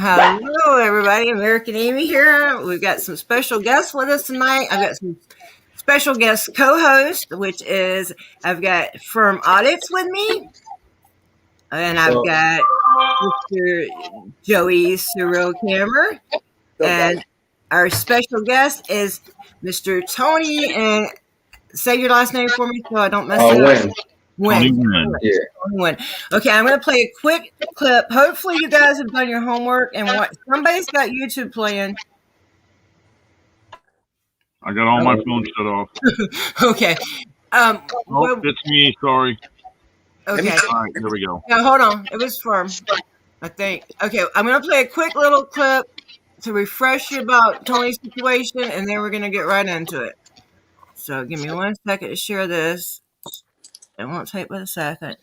Hello, everybody. American Amy here. We've got some special guests with us tonight. I've got some special guest co-host, which is I've got Firm Audits with me, and I've got Mr. Joey Serial Camera, and our special guest is Mr. Tony. And say your last name for me so I don't mess it up. Win. Yeah. Win. Okay, I'm going to play a quick clip. Hopefully, you guys have done your homework and what somebody's got YouTube playing. I got all my phone shut off. Okay. It's me. Sorry. Okay. All right, here we go. Now, hold on. It was Firm, I think. Okay, I'm going to play a quick little clip to refresh you about Tony's situation, and then we're going to get right into it. So, give me 1 second to share this. It won't take but a second.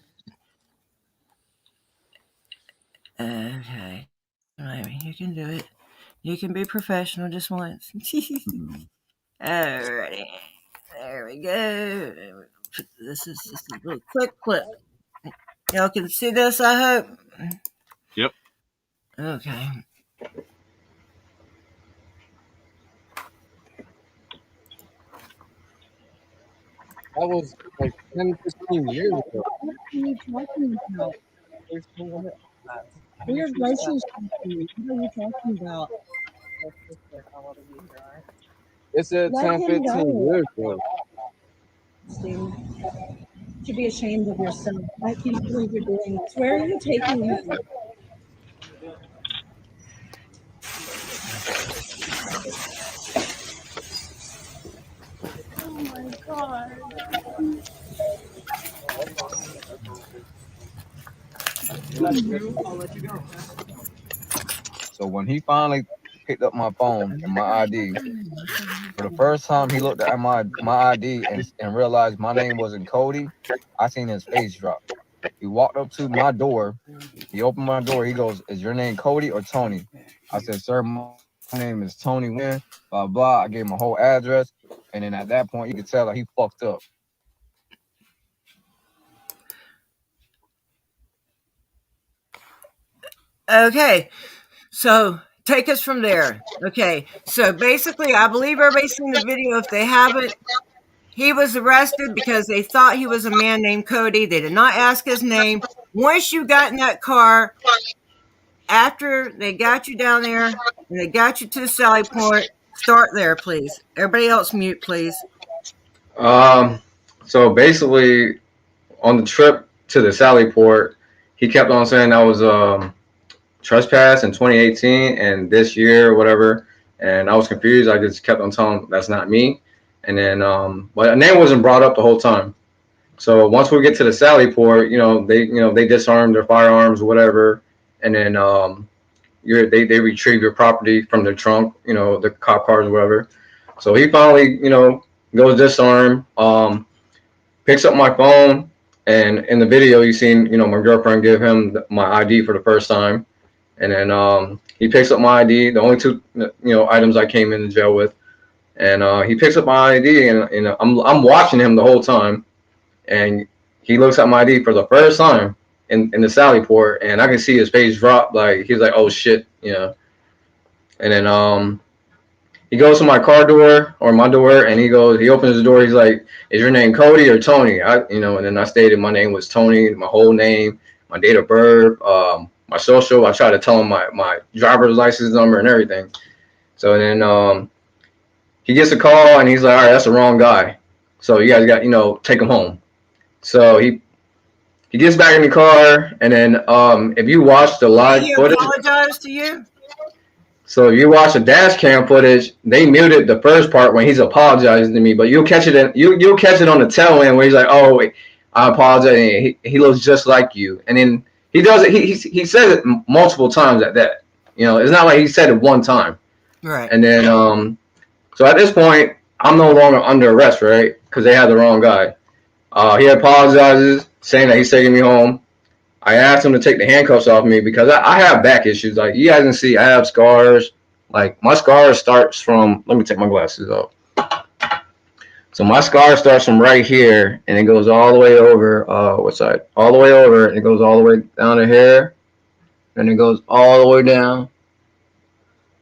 Okay. Maybe you can do it. You can be professional just once. Alrighty. There we go. This is just a little quick clip. Y'all can see this, I hope? Yep. Okay. That was like 10, 15 years ago. What are you talking about? Weird relationship. What are you talking about? It said 10, 15 years ago. You should be ashamed of yourself. I can't believe you're doing this. Where are you taking him? Oh my God. I'll let you go. So when he finally picked up my phone and my ID, for the first time he looked at my ID and realized my name wasn't Cody, I seen his face drop. He walked up to my door. He opened my door. He goes, "Is your name Cody or Tony?" I said, "Sir, my name is Tony Wynn, blah, blah." I gave him a whole address. And then at that point, you could tell that he fucked up. Okay. So take us from there. Okay. So basically, I believe everybody's seen the video. If they haven't, he was arrested because they thought he was a man named Cody. They did not ask his name. Once you got in that car, after they got you down there and they got you to the Sally Port, start there, please. Everybody else mute, please. So basically, on the trip to the Sally Port, he kept on saying I was trespass in 2018 and this year, whatever. And I was confused. I just kept on telling him that's not me. And then, but a name wasn't brought up the whole time. So once we get to the Sally Port, they disarmed their firearms, whatever, and then they retrieve your property from the trunk, the cop cars, or whatever. So he finally, goes disarm, picks up my phone, and in the video you seen, my girlfriend give him my ID for the first time, and then he picks up my ID, the only two, items I came into jail with. And he picks up my ID, and I'm watching him the whole time, and he looks at my ID for the first time in the Sally Port, and I can see his face drop, like he's like, "Oh shit," And then he goes to my car door or my door, and he opens the door. He's like, "Is your name Cody or Tony?" And then I stated my name was Tony, my whole name, my date of birth, my social. I tried to tell him my driver's license number and everything. So then he gets a call, and he's like, "All right, that's the wrong guy. So you guys got, take him home." So he gets back in the car, and then if you watch the live footage, apologize to you. So if you watch the dash cam footage, they muted the first part when he's apologizing to me, but you'll catch it you'll catch it on the tail end where he's like, "Oh, wait, I apologize." And he looks just like you, and then he does it. He says it multiple times at that. It's not like he said it one time. Right. And then so at this point, I'm no longer under arrest, right? Because they had the wrong guy. He apologizes, saying that he's taking me home. I asked him to take the handcuffs off me because I have back issues. Like, you guys can see, I have scars. Like, my scar starts from, let me take my glasses off. So my scar starts from right here, and it goes all the way over, what side? All the way over, and it goes all the way down to here, and it goes all the way down,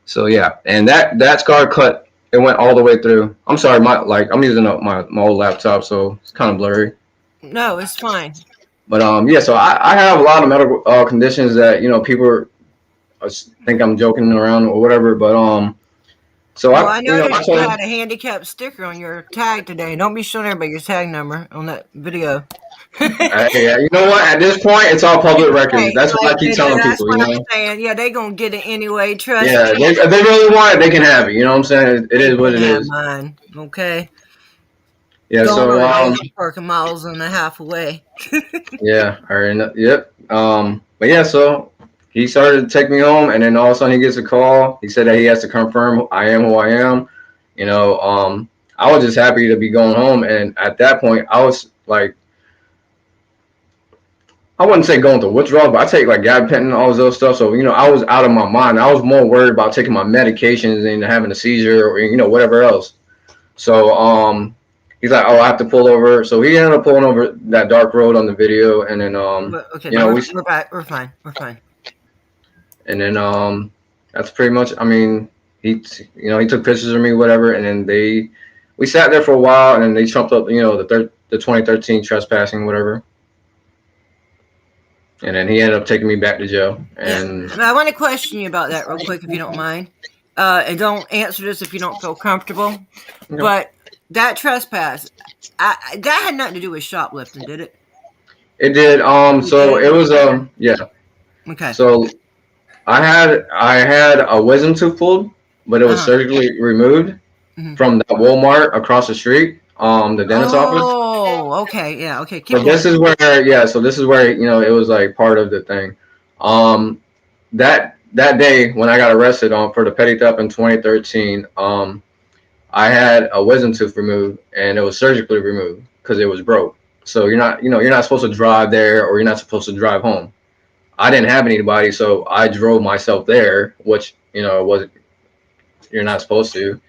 So yeah, and that scar cut, it went all the way through. I'm sorry, I'm using up my old laptop, so it's kind of blurry. No, it's fine. But yeah, so I have a lot of medical conditions that people think I'm joking around or whatever. But so well, I I noticed you told had a handicap sticker on your tag today. Don't be showing everybody your tag number on that video. yeah, you know what? At this point, it's all public record. That's what I keep telling That's people. what I'm saying. Yeah, they gonna get it anyway. Trust Yeah, me. if they really want it, they can have it. You know what I'm saying? It is what it is. Mine. Okay. Yeah. Going So on parking miles and a half away. yeah. All right. Yep. But yeah. So he started to take me home, and then all of a sudden he gets a call. He said that he has to confirm I am who I am. I was just happy to be going home, and at that point, I was like, I wouldn't say going to withdrawal, but I take like gabapentin and all those stuff. So, I was out of my mind. I was more worried about taking my medications and having a seizure or, whatever else. So, he's like, oh, I have to pull over. So he ended up pulling over that dark road on the video. And then, okay, we're back. We're fine. We're fine. And then, that's pretty much, I mean, he took pictures of me, whatever. And then we sat there for a while and then they trumped up, the 2013 trespassing, whatever. And then he ended up taking me back to jail. And I want to question you about that real quick, if you don't mind. And don't answer this if you don't feel comfortable. Okay. But that trespass, that had nothing to do with shoplifting, did it? It did. So it was yeah. Okay. So I had a wisdom tooth pulled, but it was surgically removed from that Walmart across the street. The dentist office. Oh, okay, yeah, okay. So this is where, it was like part of the thing. That day when I got arrested for the petty theft in 2013, I had a wisdom tooth removed, and it was surgically removed because it was broke. So you're not supposed to drive there, or you're not supposed to drive home. I didn't have anybody, so I drove myself there, which wasn't. You're not supposed to.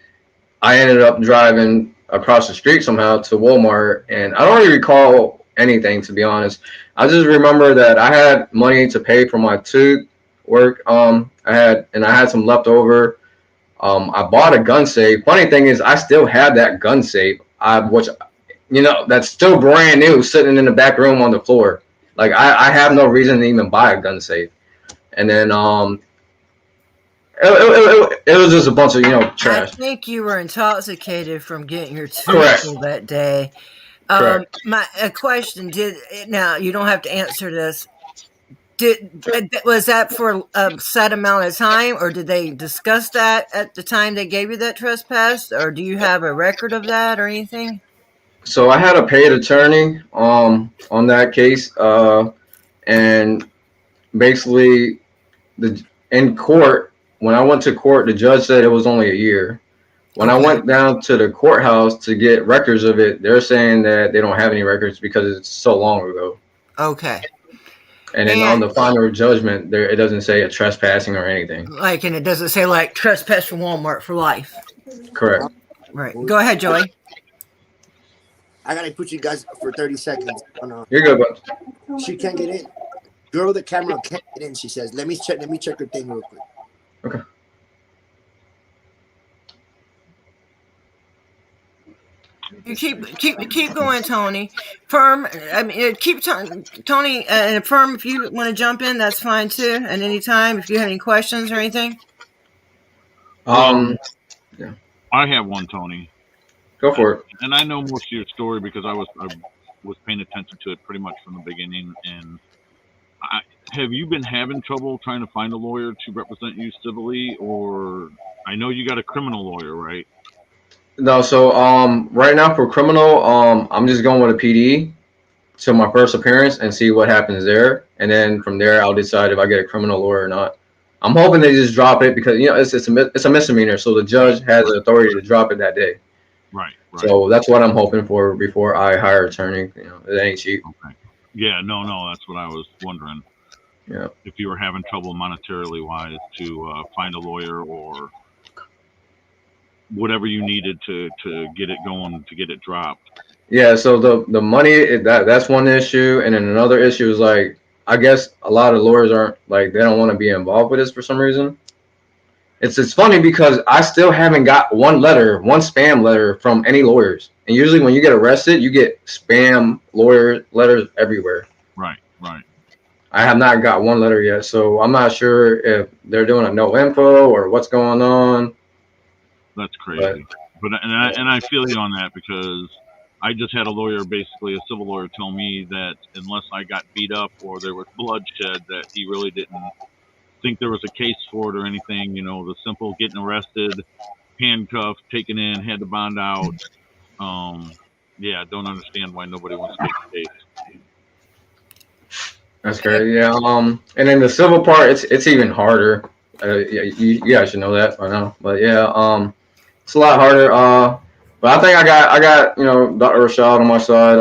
I ended up driving across the street somehow to Walmart, and I don't really recall anything, to be honest. I just remember that I had money to pay for my tooth work. I had some left over. I bought a gun safe. Funny thing is, I still have that gun safe, which that's still brand new, sitting in the back room on the floor. Like I have no reason to even buy a gun safe. And then it was just a bunch of trash. I think you were intoxicated from getting your tooth pulled that day. My question: now you don't have to answer this. Was that for a set amount of time, or did they discuss that at the time they gave you that trespass, or do you have a record of that or anything? So I had a paid attorney on that case, and basically in court. When I went to court, the judge said it was only a year. When I went down to the courthouse to get records of it, they're saying that they don't have any records because it's so long ago. Okay. And then on the final judgment, it doesn't say a trespassing or anything. And it doesn't say like trespass from Walmart for life. Correct. Right. Go ahead, Joey. I gotta put you guys for 30 seconds. You're good, bud. She can't get in. Girl, the camera can't get in. She says, "Let me check her thing real quick." Okay. You keep going, Tony. Firm. I mean, keep Tony and Firm. If you want to jump in, that's fine too. At any time, if you have any questions or anything. Yeah. I have one, Tony. Go for it. And I know most of your story because I was paying attention to it pretty much from the beginning. And have you been having trouble trying to find a lawyer to represent you civilly, or I know you got a criminal lawyer, right? No, so right now for criminal, I'm just going with a PD to my first appearance and see what happens there, and then from there I'll decide if I get a criminal lawyer or not. I'm hoping they just drop it because it's a misdemeanor, so the judge has the authority to drop it that day. Right. So that's what I'm hoping for before I hire an attorney. It ain't cheap. Okay. Yeah, no, that's what I was wondering. Yeah. If you were having trouble monetarily wise to find a lawyer or whatever you needed to get it going, to get it dropped. Yeah, so the money, that's one issue, and then another issue is like, I guess a lot of lawyers aren't, like, they don't want to be involved with this for some reason. It's funny because I still haven't got one spam letter from any lawyers. And usually when you get arrested, you get spam lawyer letters everywhere. Right. I have not got one letter yet, so I'm not sure if they're doing a no info or what's going on. That's crazy. But I feel you on that, because I just had a lawyer, basically a civil lawyer, tell me that unless I got beat up or there was bloodshed, that he really didn't think there was a case for it or anything. You know, the simple getting arrested, handcuffed, taken in, had to bond out. Yeah, I don't understand why nobody wants to take the case. That's great. Yeah. And then the civil part, it's even harder. Yeah, you guys should know that by now. But yeah, it's a lot harder. But I think I got Dr. Rashad on my side.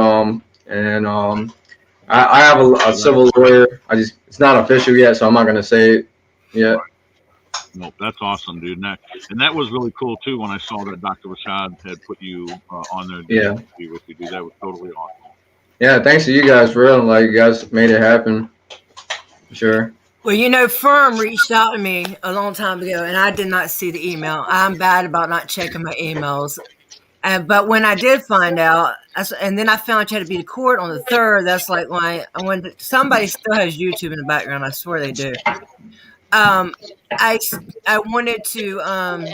And I have a civil lawyer. It's not official yet, so I'm not gonna say it yet. Well, that's awesome, dude. And that was really cool too when I saw that Dr. Rashad had put you on there. Yeah. With you, dude. That was totally awesome. Yeah, thanks to you guys for real. Like, you guys made it happen. Sure. Well, Firm reached out to me a long time ago, and I did not see the email. I'm bad about not checking my emails. But when I did find out, and then I found out you had to be to court on the 3rd, that's like why I wanted somebody still has YouTube in the background. I swear they do. I wanted to.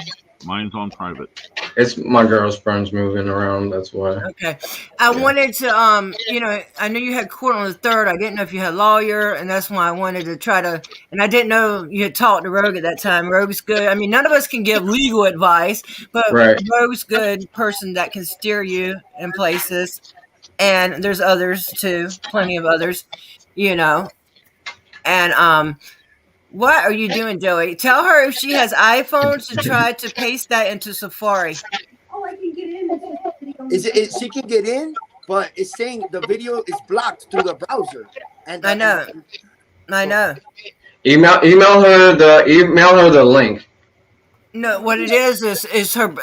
Mine's on private. It's my girl's friends moving around. That's why. Okay. I wanted to, I knew you had court on the 3rd. I didn't know if you had a lawyer, and that's why I wanted to try to, and I didn't know you had talked to Rogue at that time. Rogue's good. I mean, none of us can give legal advice, but right. Rogue's good person that can steer you in places. And there's others too, plenty of others, and, what are you doing, Joey? Tell her if she has iPhones to try to paste that into Safari. Oh, I can get in. She can get in, but it's saying the video is blocked through the browser. And I know. Email her the link. No, what it is her.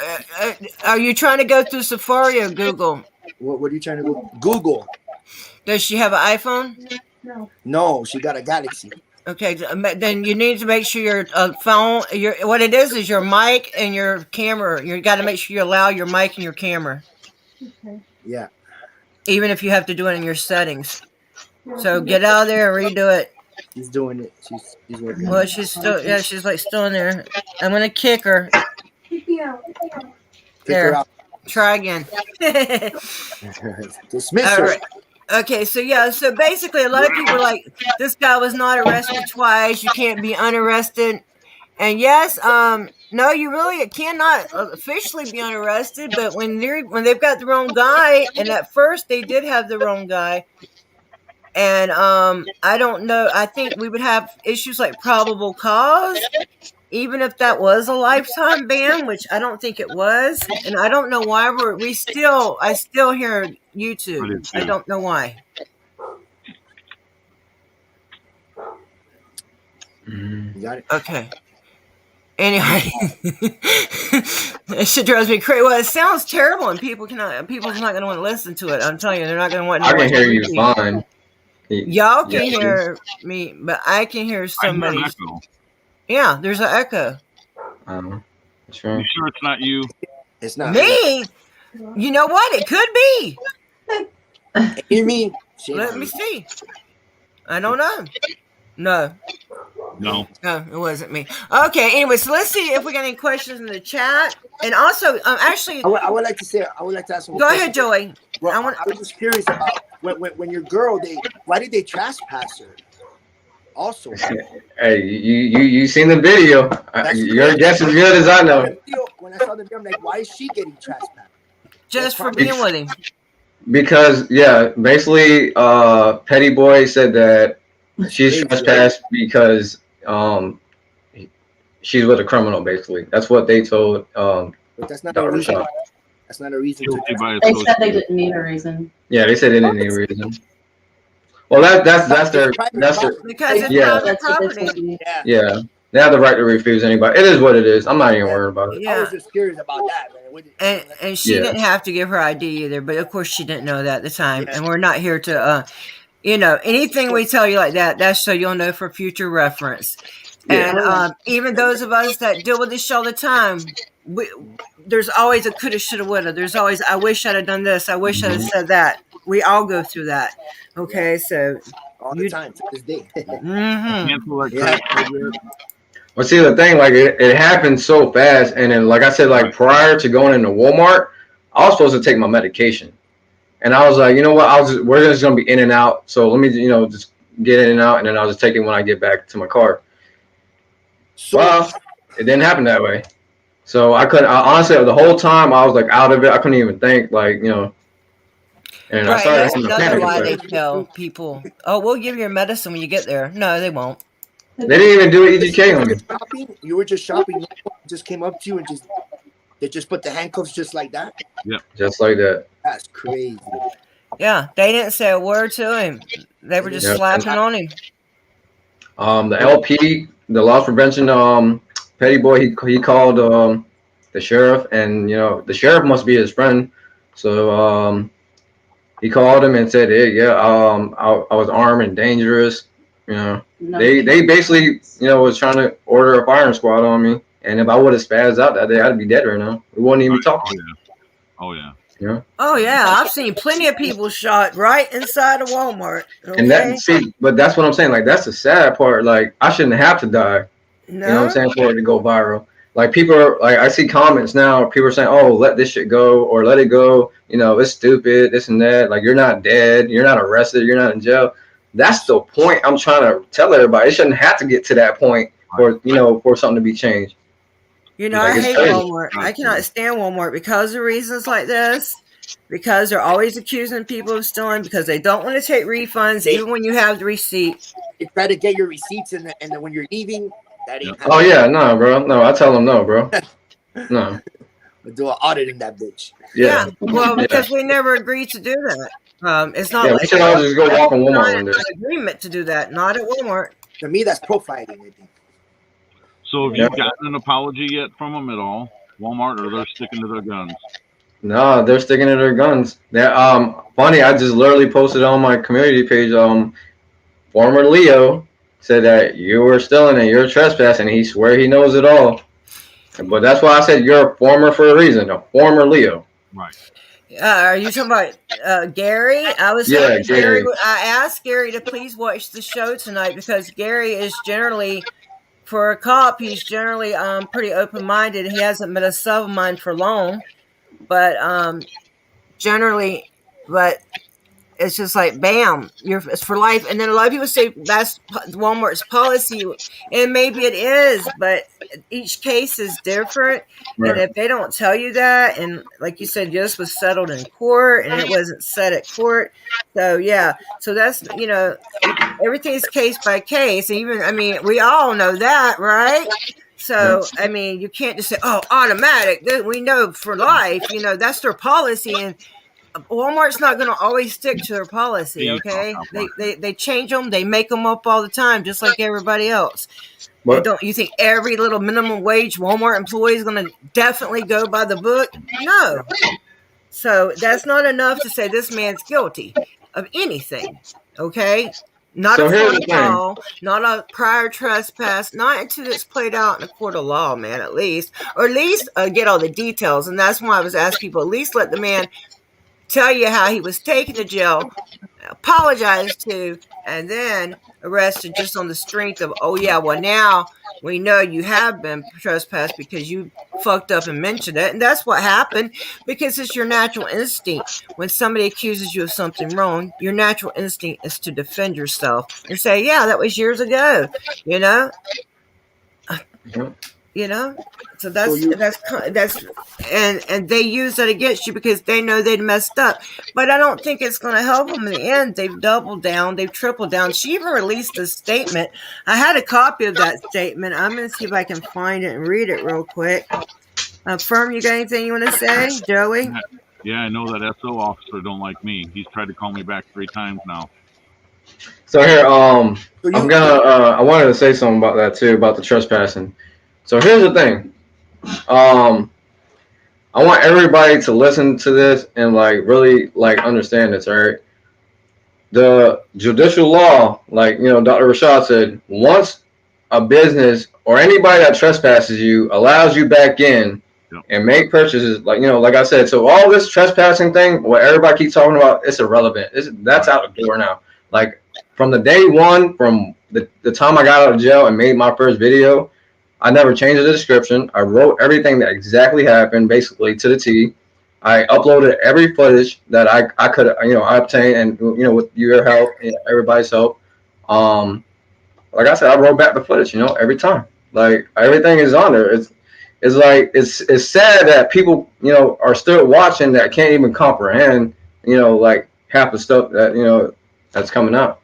Are you trying to go through Safari or Google? What are you trying to go? Google. Does she have an iPhone? No, she got a Galaxy. Okay, then you need to make sure your phone. What it is your mic and your camera. You got to make sure you allow your mic and your camera. Okay. Yeah. Even if you have to do it in your settings. So get out of there and redo it. She's doing it. She's working. Well, she's still. Yeah, she's like still in there. I'm gonna kick her. Kick me out. Kick her out. Try again. Dismiss her. Right. Okay, so basically a lot of people are like, this guy was not arrested twice, you can't be unarrested. And yes, no, you really cannot officially be unarrested, but when they've got the wrong guy, and at first they did have the wrong guy, and I don't know, I think we would have issues like probable cause, even if that was a lifetime ban, which I don't think it was, and I don't know why I still hear YouTube. I don't know why. You got it. Okay. Anyway, it shit drives me crazy. Well, it sounds terrible, and people's not going to want to listen to it. I'm telling you, they're not going to want. I can hear you fine. Y'all can hear me, but I can hear somebody. Yeah, there's an echo. Sure. You sure it's not you? It's not me. You know what? It could be. Hear me? Let me see. I don't know. No, it wasn't me. Okay. Anyway, so let's see if we got any questions in the chat. And also, actually, I would like to ask some. Go ahead, Joey. Well, I was just curious about when your girl, why did they trespass her? Also, hey, you seen the video? Your guess is good as I know. When I saw the video, I'm like, why is she getting trespassed? Just for being with him. Because basically, Petty Boy said that she's trespassed because she's with a criminal. Basically, that's what they told. But that's not a reason. That's not a reason. They said they didn't need a reason. Yeah, they said they didn't need a reason. Well, that's their because it's private property. Yeah, they have the right to refuse anybody. It is what it is. I'm not even worried about it. Yeah. I was just curious about that, man. And she didn't have to give her ID either, but of course she didn't know that at the time. Yeah. And we're not here to, anything we tell you like that, that's so you'll know for future reference. And even those of us that deal with this show all the time, there's always a coulda, shoulda, woulda. There's always, I wish I'd have done this. I wish I'd have said that. We all go through that. Okay, so all the time to this day. Well, see, the thing, like, it happened so fast, and then, like I said, like, prior to going into Walmart, I was supposed to take my medication, and I was like, you know what, we're just gonna be in and out, so let me, just get in and out, and then I'll just take it when I get back to my car. So, well, it didn't happen that way. So honestly, the whole time I was like out of it. I couldn't even think, like, and I started that's another lie they tell people. Oh, we'll give you your medicine when you get there. No, they won't. They didn't even do EGK on me. You were just shopping, just came up to you and they just put the handcuffs just like that? Yeah. Just like that. That's crazy. Yeah, they didn't say a word to him. They were just slapping on him. The LP, the loss prevention petty boy, he called the sheriff, and the sheriff must be his friend. So he called him and said, hey, yeah, I was armed and dangerous. They basically, was trying to order a firing squad on me. And if I would have spazzed out that day, I'd be dead right now. We wouldn't even be talking. Oh, yeah. Yeah. Oh, yeah. I've seen plenty of people shot right inside of Walmart. Okay? And but that's what I'm saying. Like, that's the sad part. Like, I shouldn't have to die. No. You know what I'm saying? For it to go viral. Like, people are, like, I see comments now. People are saying, oh, let this shit go, or let it go. It's stupid, this and that. Like, you're not dead. You're not arrested. You're not in jail. That's the point I'm trying to tell everybody. It shouldn't have to get to that point for something to be changed. I hate Walmart. I cannot stand Walmart because of reasons like this. Because they're always accusing people of stealing, because they don't want to take refunds, even when you have the receipt. They try to get your receipts, and then when you're leaving, that ain't happening. Oh, yeah, no, bro. No, I tell them no, bro. No. We'll do an audit in that bitch. Yeah. Well, because we never agreed to do that. It's not like we should all just go walk on Walmart one day. An agreement to do that, not at Walmart. To me, that's profiling, I think. So have you gotten an apology yet from them at all, Walmart, or they're sticking to their guns? No, they're sticking to their guns. They're funny. I just literally posted on my community page. Former Leo said that you were stealing and you're trespassing. He swear he knows it all. But that's why I said you're a former for a reason. A former Leo. Right. Are you talking about Gary? Gary. I asked Gary to please watch the show tonight, because Gary is generally, for a cop, he's generally pretty open-minded. He hasn't been a sub-mind for long, but it's just like, bam, it's for life. And then a lot of people say that's Walmart's policy, and maybe it is, but each case is different. Right. And if they don't tell you that, and like you said, this was settled in court, and it wasn't set at court. So, yeah. So that's, everything's case by case. Even, we all know that, right? So, you can't just say, oh, automatic. We know for life, that's their policy. And Walmart's not going to always stick to their policy, okay? They change them. They make them up all the time, just like everybody else. You think every little minimum wage Walmart employee is going to definitely go by the book? No. So that's not enough to say this man's guilty of anything, okay? Not a phone call, not a prior trespass, not until it's played out in a court of law, man, at least. Or at least get all the details. And that's why I was asking people, at least let the man tell you how he was taken to jail, apologize to, and then arrested just on the strength of, oh yeah, well now we know you have been trespassed because you fucked up and mentioned it. And that's what happened, because it's your natural instinct. When somebody accuses you of something wrong, your natural instinct is to defend yourself and say, yeah, that was years ago, So that's and they use that against you because they know they'd messed up. But I don't think it's going to help them in the end. They've doubled down. They've tripled down. She even released a statement. I had a copy of that statement. I'm going to see if I can find it and read it real quick. Firm, you got anything you want to say, Joey? Yeah, I know that SO officer don't like me. He's tried to call me back 3 times now. So here, I wanted to say something about that too, about the trespassing. So here's the thing. I want everybody to listen to this and really understand this, all right? The judicial law, Dr. Rashad said, once a business or anybody that trespasses you allows you back in and make purchases, like, like I said, so all this trespassing thing, what everybody keeps talking about, it's irrelevant. That's out the door now. Like, from the day one, from the time I got out of jail and made my first video, I never changed the description. I wrote everything that exactly happened, basically to the T. I uploaded every footage that I could, I obtained, and with your help, everybody's help. Like I said, I wrote back the footage, every time. Like, everything is on there. It's like it's sad that people, are still watching that can't even comprehend, like half the stuff that that's coming out.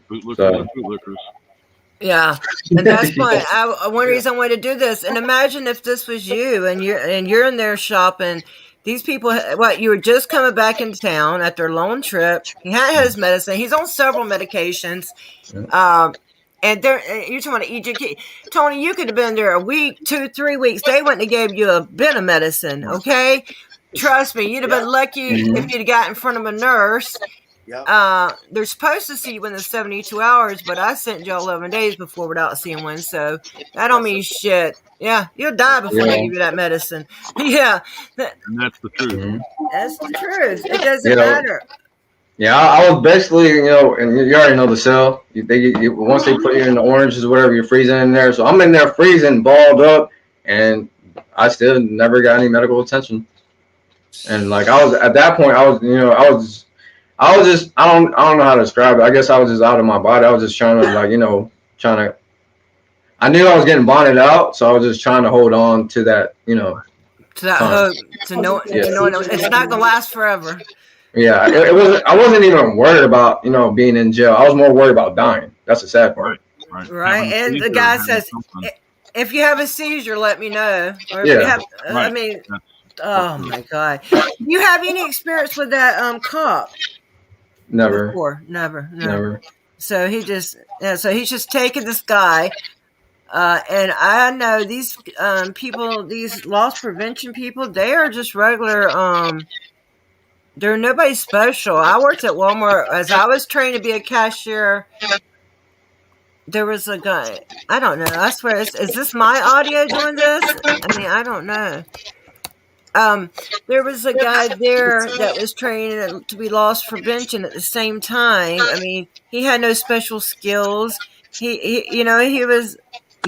Bootlickers. Yeah, and that's why one reason I wanted to do this. And imagine if this was you, and you're in there shopping. These people, you were just coming back into town at their long trip. He had his medicine. He's on several medications. And you're talking about EGK. Tony, you could have been there a week, 2, 3 weeks. They wouldn't have gave you a bit of medicine, okay? Trust me, you'd have been lucky if you'd have got in front of a nurse. They're supposed to see you within 72 hours, but I sent you 11 days before without seeing one, so that don't mean shit. Yeah, you'll die before they give you that medicine. Yeah. And that's the truth. That's the truth. It doesn't matter. Yeah, I was basically, and you already know the cell. Once they put you in the oranges or whatever, you're freezing in there. So I'm in there freezing, balled up, and I still never got any medical attention. And like, I was at that point, I was just, I don't know how to describe it. I guess I was just out of my body. I was just trying to, I knew I was getting bonded out, so I was just trying to hold on to that, to that hope, to know it's not gonna last forever. Yeah, it wasn't. I wasn't even worried about being in jail. I was more worried about dying. That's the sad part. Right. And the guy says, if you have a seizure, let me know. Or if you have, I mean, oh my God, you have any experience with that cop? Never. Before? Never. So he's just taking this guy. And I know these people, these loss prevention people, they are just regular. They're nobody special. I worked at Walmart as I was trained to be a cashier. There was a guy. I don't know. I swear, is this my audio doing this? I mean, I don't know. There was a guy there that was trained to be loss prevention at the same time. I mean, he had no special skills. He was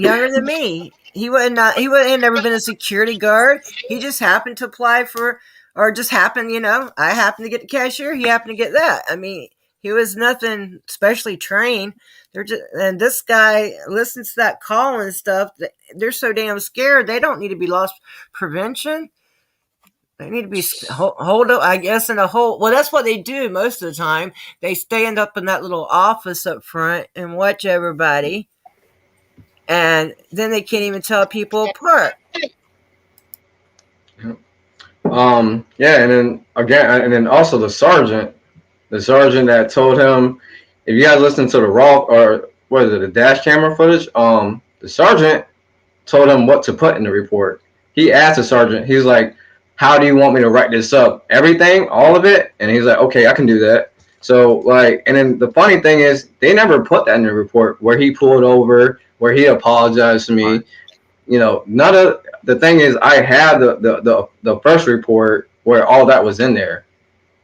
younger than me. He had never been a security guard. He just happened to apply for, or just happened, I happened to get the cashier. He happened to get that. I mean, he was nothing specially trained. And this guy listens to that call and stuff. They're so damn scared. They don't need to be loss prevention. They need to be hold up, I guess, in a hole. Well, that's what they do most of the time. They stand up in that little office up front and watch everybody. And then they can't even tell people apart. Yeah, and then also the sergeant that told him, if you guys listen to the the dash camera footage, the sergeant told him what to put in the report. He asked the sergeant, he's like, how do you want me to write this up? Everything, all of it? And he's like, okay, I can do that. So like, and then the funny thing is, they never put that in the report where he pulled over, where he apologized to me. None of the thing is, I had the first report where all that was in there,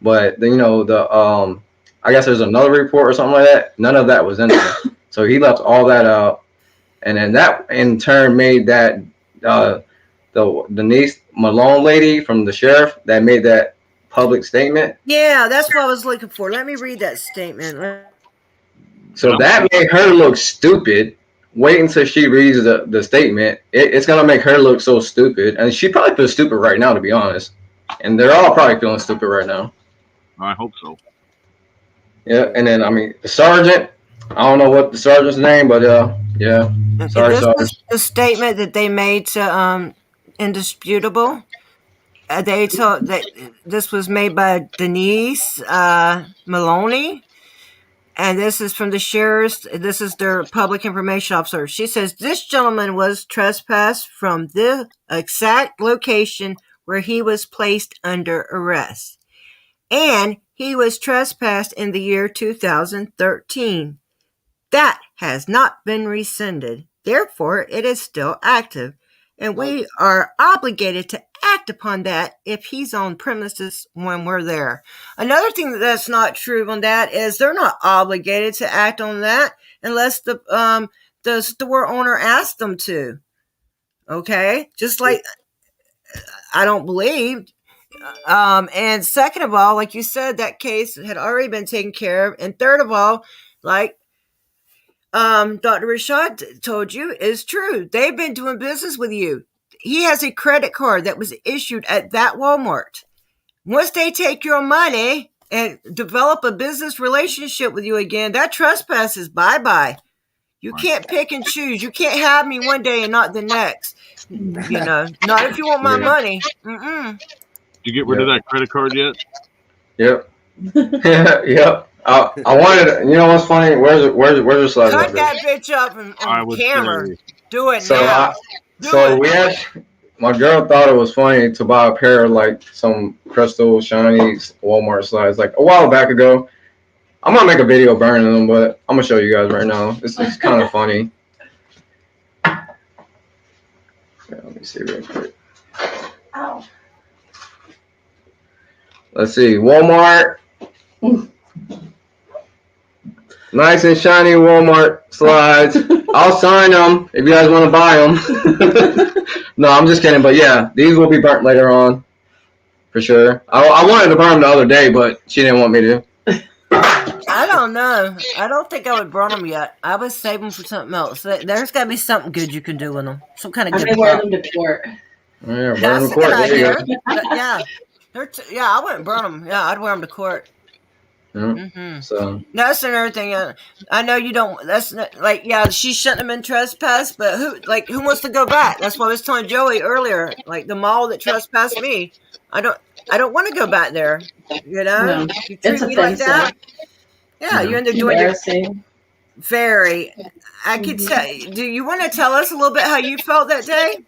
but I guess there's another report or something like that. None of that was in there. So he left all that out, and then that in turn made that the Denise Malone lady from the sheriff that made that public statement. Yeah, that's what I was looking for. Let me read that statement. So that made her look stupid. Wait until she reads the statement. It's going to make her look so stupid. And she probably feels stupid right now, to be honest. And they're all probably feeling stupid right now. I hope so. Yeah, and then, I mean, the sergeant, I don't know what the sergeant's name, but yeah. Sorry, Sergeant. The statement that they made to Indisputable. They told that this was made by Denise Maloney, and this is from the sheriff's. This is their public information officer. She says this gentleman was trespassed from the exact location where he was placed under arrest, and he was trespassed in the year 2013. That has not been rescinded. Therefore, it is still active, and we are obligated to act upon that if he's on premises when we're there. Another thing that's not true on that is they're not obligated to act on that unless the store owner asks them to. Okay? Just like I don't believe. And second of all, like you said, that case had already been taken care of. And third of all, like Dr. Rashad told you, is true. They've been doing business with you. He has a credit card that was issued at that Walmart. Once they take your money and develop a business relationship with you again, that trespasses bye-bye. You can't pick and choose. You can't have me one day and not the next. You know, not if you want my money. Did you get rid of that credit card yet? Yep. Yep. I wanted. You know what's funny? Where's the slide? Cut that bitch up on camera. Do it now. We actually, my girl thought it was funny to buy a pair of like some crystal shiny Walmart slides like a while back ago. I'm gonna make a video burning them, but I'm gonna show you guys right now. It's kind of funny. Yeah, let me see real quick. Ow. Let's see, Walmart. Nice and shiny Walmart slides. I'll sign them if you guys want to buy them. No, I'm just kidding. But yeah, these will be burnt later on for sure. I wanted to burn them the other day, but she didn't want me to. I don't know. I don't think I would burn them yet. I would save them for something else. There's got to be something good you can do with them. Some kind of I'm good. gonna wear them to court. Yeah, burn That's them a court. good There idea. Yeah. Yeah, I wouldn't burn them. Yeah, I'd wear them to court. Yeah. So that's another thing. I know you don't. That's not, like, yeah, she shouldn't have been trespassed, but who wants to go back? That's what I was telling Joey earlier. Like the mall that trespassed me, I don't want to go back there. You know, No, you treat it's me like that. Yeah, you're in there doing your very. I could say. Do you want to tell us a little bit how you felt that day?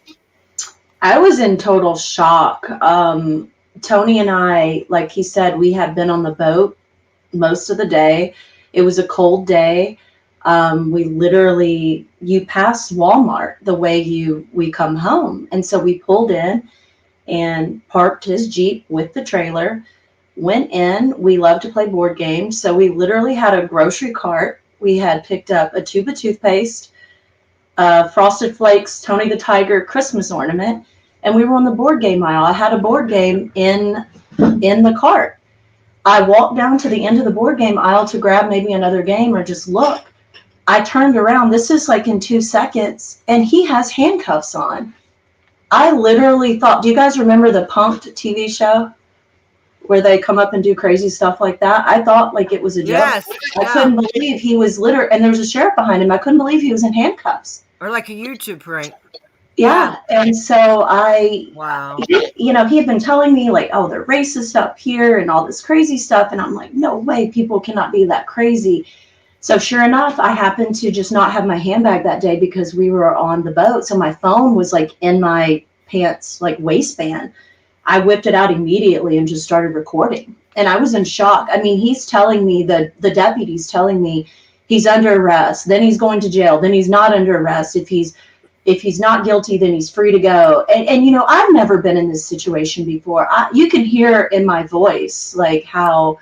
I was in total shock. Tony and I, like he said, we had been on the boat most of the day. It was a cold day. We literally, you pass Walmart the way we come home. And so we pulled in and parked his Jeep with the trailer, went in. We love to play board games. So we literally had a grocery cart. We had picked up a tube of toothpaste, Frosted Flakes, Tony the Tiger Christmas ornament, and we were on the board game aisle. I had a board game in the cart. I walked down to the end of the board game aisle to grab maybe another game or just look. I turned around. This is like in 2 seconds, and he has handcuffs on. I literally thought, do you guys remember the Punk'd TV show where they come up and do crazy stuff like that? I thought like it was a joke. Yes. I couldn't believe he was literally, and there was a sheriff behind him. I couldn't believe he was in handcuffs. Or like a YouTube prank. Yeah. And so wow. You know, he had been telling me like, oh, they're racist up here and all this crazy stuff. And I'm like, no way, people cannot be that crazy. So sure enough, I happened to just not have my handbag that day because we were on the boat. So my phone was like in my pants, like waistband. I whipped it out immediately and just started recording. And I was in shock. I mean, he's telling me, the deputy's telling me he's under arrest, then he's going to jail, then he's not under arrest. If he's not guilty, then he's free to go. And you know, I've never been in this situation before. You can hear in my voice like how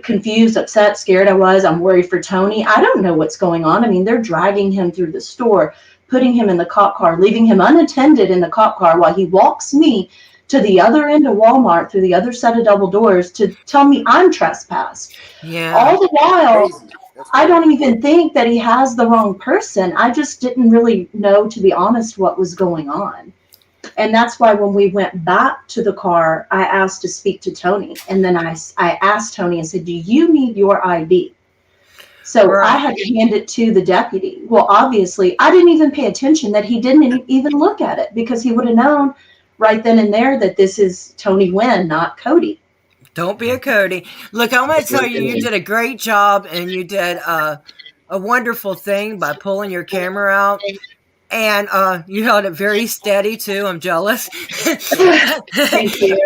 confused, upset, scared I was. I'm worried for Tony. I don't know what's going on. I mean, they're dragging him through the store, putting him in the cop car, leaving him unattended in the cop car while he walks me to the other end of Walmart through the other set of double doors to tell me I'm trespassed. Yeah. All the while, I don't even think that he has the wrong person. I just didn't really know, to be honest, what was going on. And that's why when we went back to the car, I asked to speak to Tony. And then I asked Tony and said, do you need your ID? So right. I had to hand it to the deputy. Well, obviously, I didn't even pay attention that he didn't even look at it because he would have known right then and there that this is Tony Wynn, not Cody. Don't be a Cody. Look, I'm going to tell you, you did a great job, and you did a wonderful thing by pulling your camera out. And you held it very steady, too. I'm jealous. Thank you.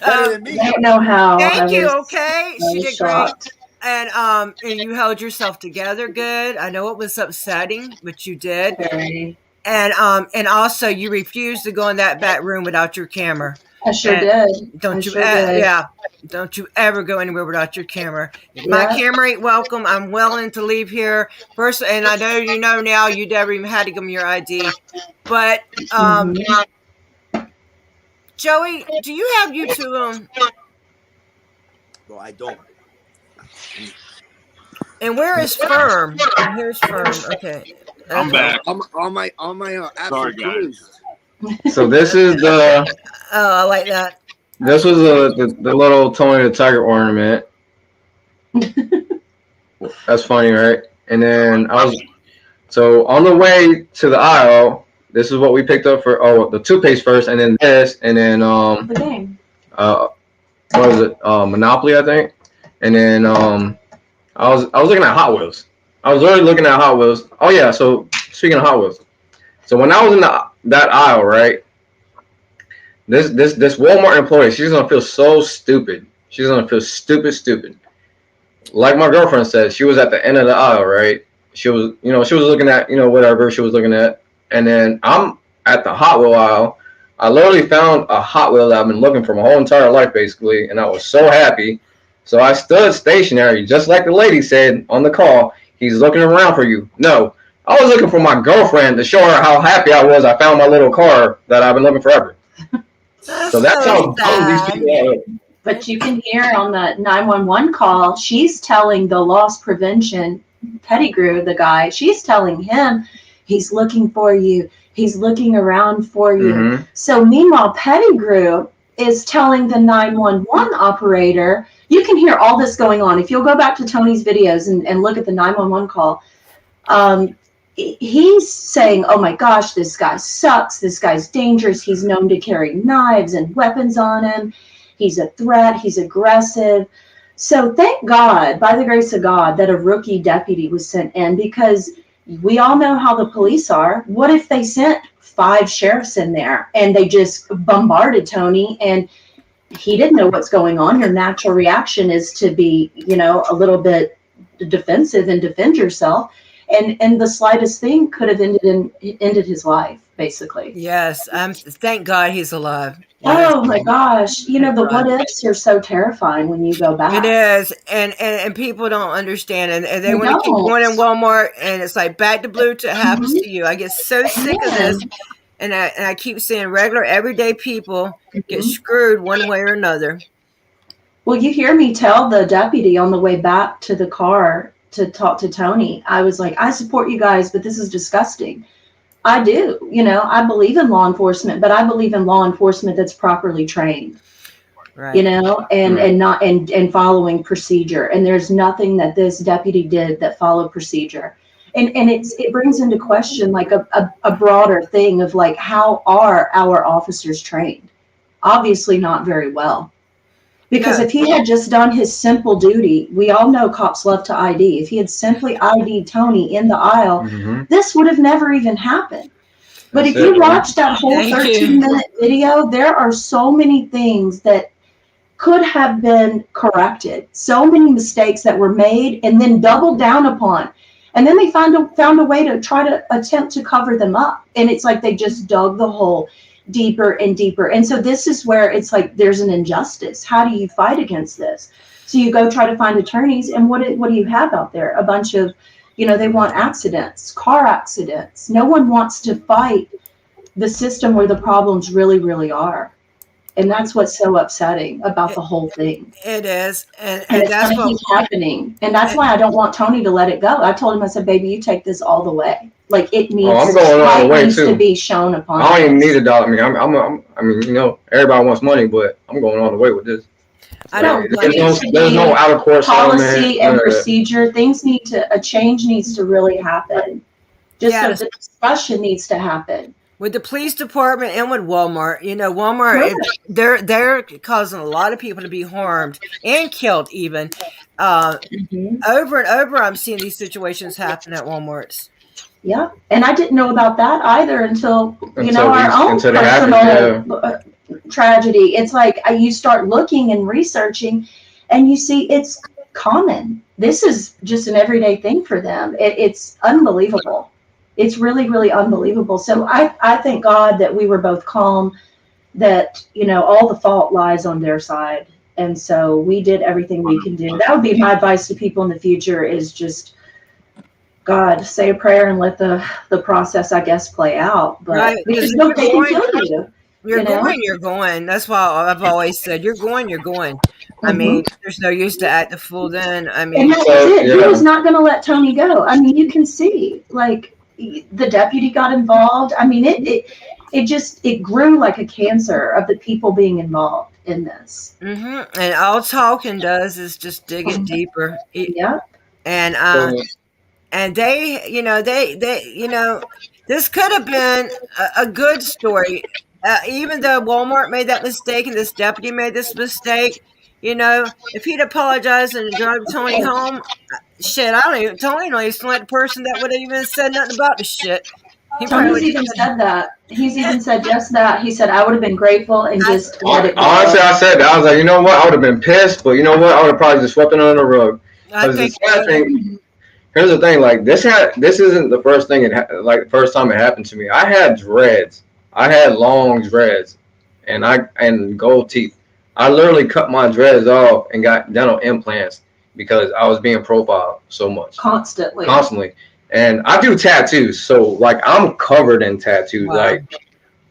Better than me. I don't know how. Thank you, okay? She did shocked. And you held yourself together good. I know it was upsetting, but you did. Very. And also you refused to go in that back room without your camera. I sure And did. don't I you sure did. yeah, don't you ever go anywhere without your camera. If my Yeah. camera ain't welcome, I'm willing to leave here first. And I know you know now you never even had to give me your ID. But Joey, do you have YouTube? Well, I don't. And where is Firm? And here's Firm. Okay. I'm back. All my apps Sorry, are guys. closed. So this is the Oh, I like that. this was the little Tony the Tiger ornament. That's funny, right? And then so on the way to the aisle, this is what we picked up for the toothpaste first, and then this, and then The game. what was it? Monopoly, I think. And then I was looking at Hot Wheels. I was literally looking at Hot Wheels. Oh yeah, so speaking of Hot Wheels. So when I was in that aisle, right? This Walmart employee, she's gonna feel so stupid. She's gonna feel stupid. Like my girlfriend said, she was at the end of the aisle, right? She was looking at, whatever she was looking at. And then I'm at the Hot Wheel aisle. I literally found a Hot Wheel that I've been looking for my whole entire life, basically, and I was so happy. So I stood stationary, just like the lady said on the call. He's looking around for you. No, I was looking for my girlfriend to show her how happy I was. I found my little car that I've been looking forever. So that's how dumb these people are. But you can hear on the 911 call, she's telling the loss prevention Pettigrew, the guy, she's telling him he's looking for you. He's looking around for you. Mm-hmm. So meanwhile, Pettigrew is telling the 911 operator, you can hear all this going on. If you'll go back to Tony's videos and look at the 911 call, he's saying, oh my gosh, this guy sucks. This guy's dangerous. He's known to carry knives and weapons on him. He's a threat. He's aggressive. So thank God, by the grace of God, that a rookie deputy was sent in, because we all know how the police are. What if they sent 5 sheriffs in there and they just bombarded Tony and he didn't know what's going on? Your natural reaction is to be, a little bit defensive and defend yourself. And the slightest thing could have ended his life, basically. Yes. Thank God he's alive. Yes. Oh my gosh. The what ifs are so terrifying when you go back. It is. And people don't understand. And they want to keep going in Walmart, and it's like back to blue to happens to you. I get so sick of this. And I keep seeing regular, everyday people get screwed one way or another. Well, you hear me tell the deputy on the way back to the car to talk to Tony, I was like, I support you guys, but this is disgusting. I do. I believe in law enforcement, but I believe in law enforcement that's properly trained. Right. And following procedure. And there's nothing that this deputy did that followed procedure. And it brings into question like a broader thing of like, how are our officers trained? Obviously not very well. Because if he had just done his simple duty, we all know cops love to ID. If he had simply ID'd Tony in the aisle, this would have never even happened. But if you watch that whole 13-minute video, there are so many things that could have been corrected. So many mistakes that were made and then doubled down upon. And then they found a way to try to attempt to cover them up. And it's like they just dug the hole deeper and deeper. And so this is where it's like there's an injustice. How do you fight against this? So you go try to find attorneys, and what do you have out there? A bunch of, they want accidents, car accidents. No one wants to fight the system where the problems really, really are. And that's what's so upsetting about the whole thing. It is. And it's that's going to keep happening. And that's why I don't want Tony to let it go. I told him, I said, baby, you take this all the way. Like it needs, I'm going all the way needs too. to be shown upon. I don't even need $1. I mean, everybody wants money, but I'm going all the way with this. I don't. There's no out of court policy and procedure. Things a change needs to really happen. Just the discussion needs to happen. With the police department and with Walmart, Walmart, they're causing a lot of people to be harmed and killed even. Over and over, I'm seeing these situations happen at Walmarts. Yeah, and I didn't know about that either until our own personal tragedy. It's like you start looking and researching, and you see it's common. this is just an everyday thing for them. It's unbelievable. It's really, really unbelievable. So I thank God that we were both calm, that, you know, all the fault lies on their side. And so we did everything we can do. That would be my advice to people in the future, is just, God, say a prayer and let the process, I guess, play out. But Right, because because they can kill you. you're You know? going, you're going. That's why I've always said, you're going, you're going. I Mhm. mean, there's no use to act a fool then. I And mean, that was it. He was not going to let Tony go. I mean, you can see, like, the deputy got involved. I mean, it grew like a cancer of the people being involved in this. and all talking does is just dig it deeper. Yeah. And they, you know, you know, this could have been a good story. Even though Walmart made that mistake and this deputy made this mistake, you know, if he'd apologized and drove Tony home, shit, Tony don't even like the person that would have even said nothing about the shit. He Tony's probably even said that. He's even said just that. He said, I would have been grateful and just let it go. Honestly, I said that. I was like, you know what? I would have been pissed, but you know what? I would have probably just swept it under the rug. I Because the think sad thing, here's the thing, like this isn't the first thing like first time it happened to me. I had dreads. I had long dreads, and gold teeth. I literally cut my dreads off and got dental implants because I was being profiled so much. Constantly. And I do tattoos, so like I'm covered in tattoos. Wow.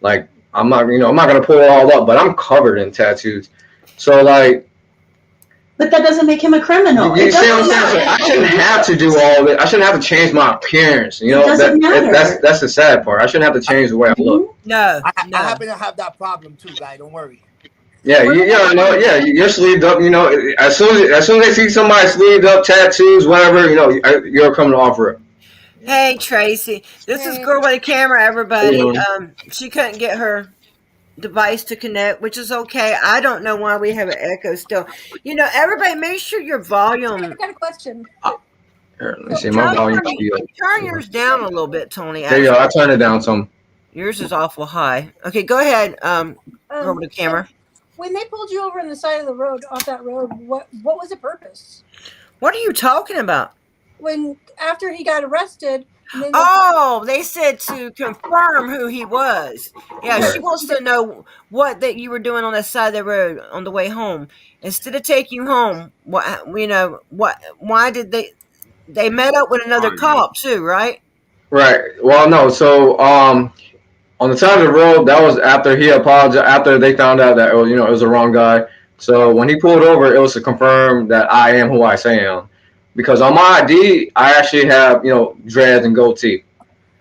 Like I'm not, I'm not gonna pull it all up, but I'm covered in tattoos. So like, but that doesn't make him a criminal. You see what I'm saying? So I shouldn't have to do all of it. I shouldn't have to change my appearance. You know, that's the sad part. I shouldn't have to change the way I look. No, I happen to have that problem too, guy. Don't worry. Yeah, you're sleeved up. You know, as soon as they see somebody sleeved up, tattoos, whatever, you're coming to offer it. Hey Tracy, this is girl with a camera. Everybody, she couldn't get her device to connect, which is okay. I don't know why we have an echo still. You know, everybody, make sure your volume. I got a question. Here, let me see my volume. Turn yours down a little bit, Tony. There you go. I turned it down some. Yours is awful high. Okay, go ahead. Girl with the camera. When they pulled you over on the side of the road, off that road, what was the purpose? What are you talking about? When after he got arrested. They said to confirm who he was. Yeah, she wants to know what that you were doing on that side of the road on the way home. Instead of taking you home, why did they met up with another cop too, right? Right. Well, no. So, on the side of the road, that was after he apologized, after they found out that, it was the wrong guy. So when he pulled over, it was to confirm that I am who I say I am. Because on my ID, I actually have, dreads and gold teeth.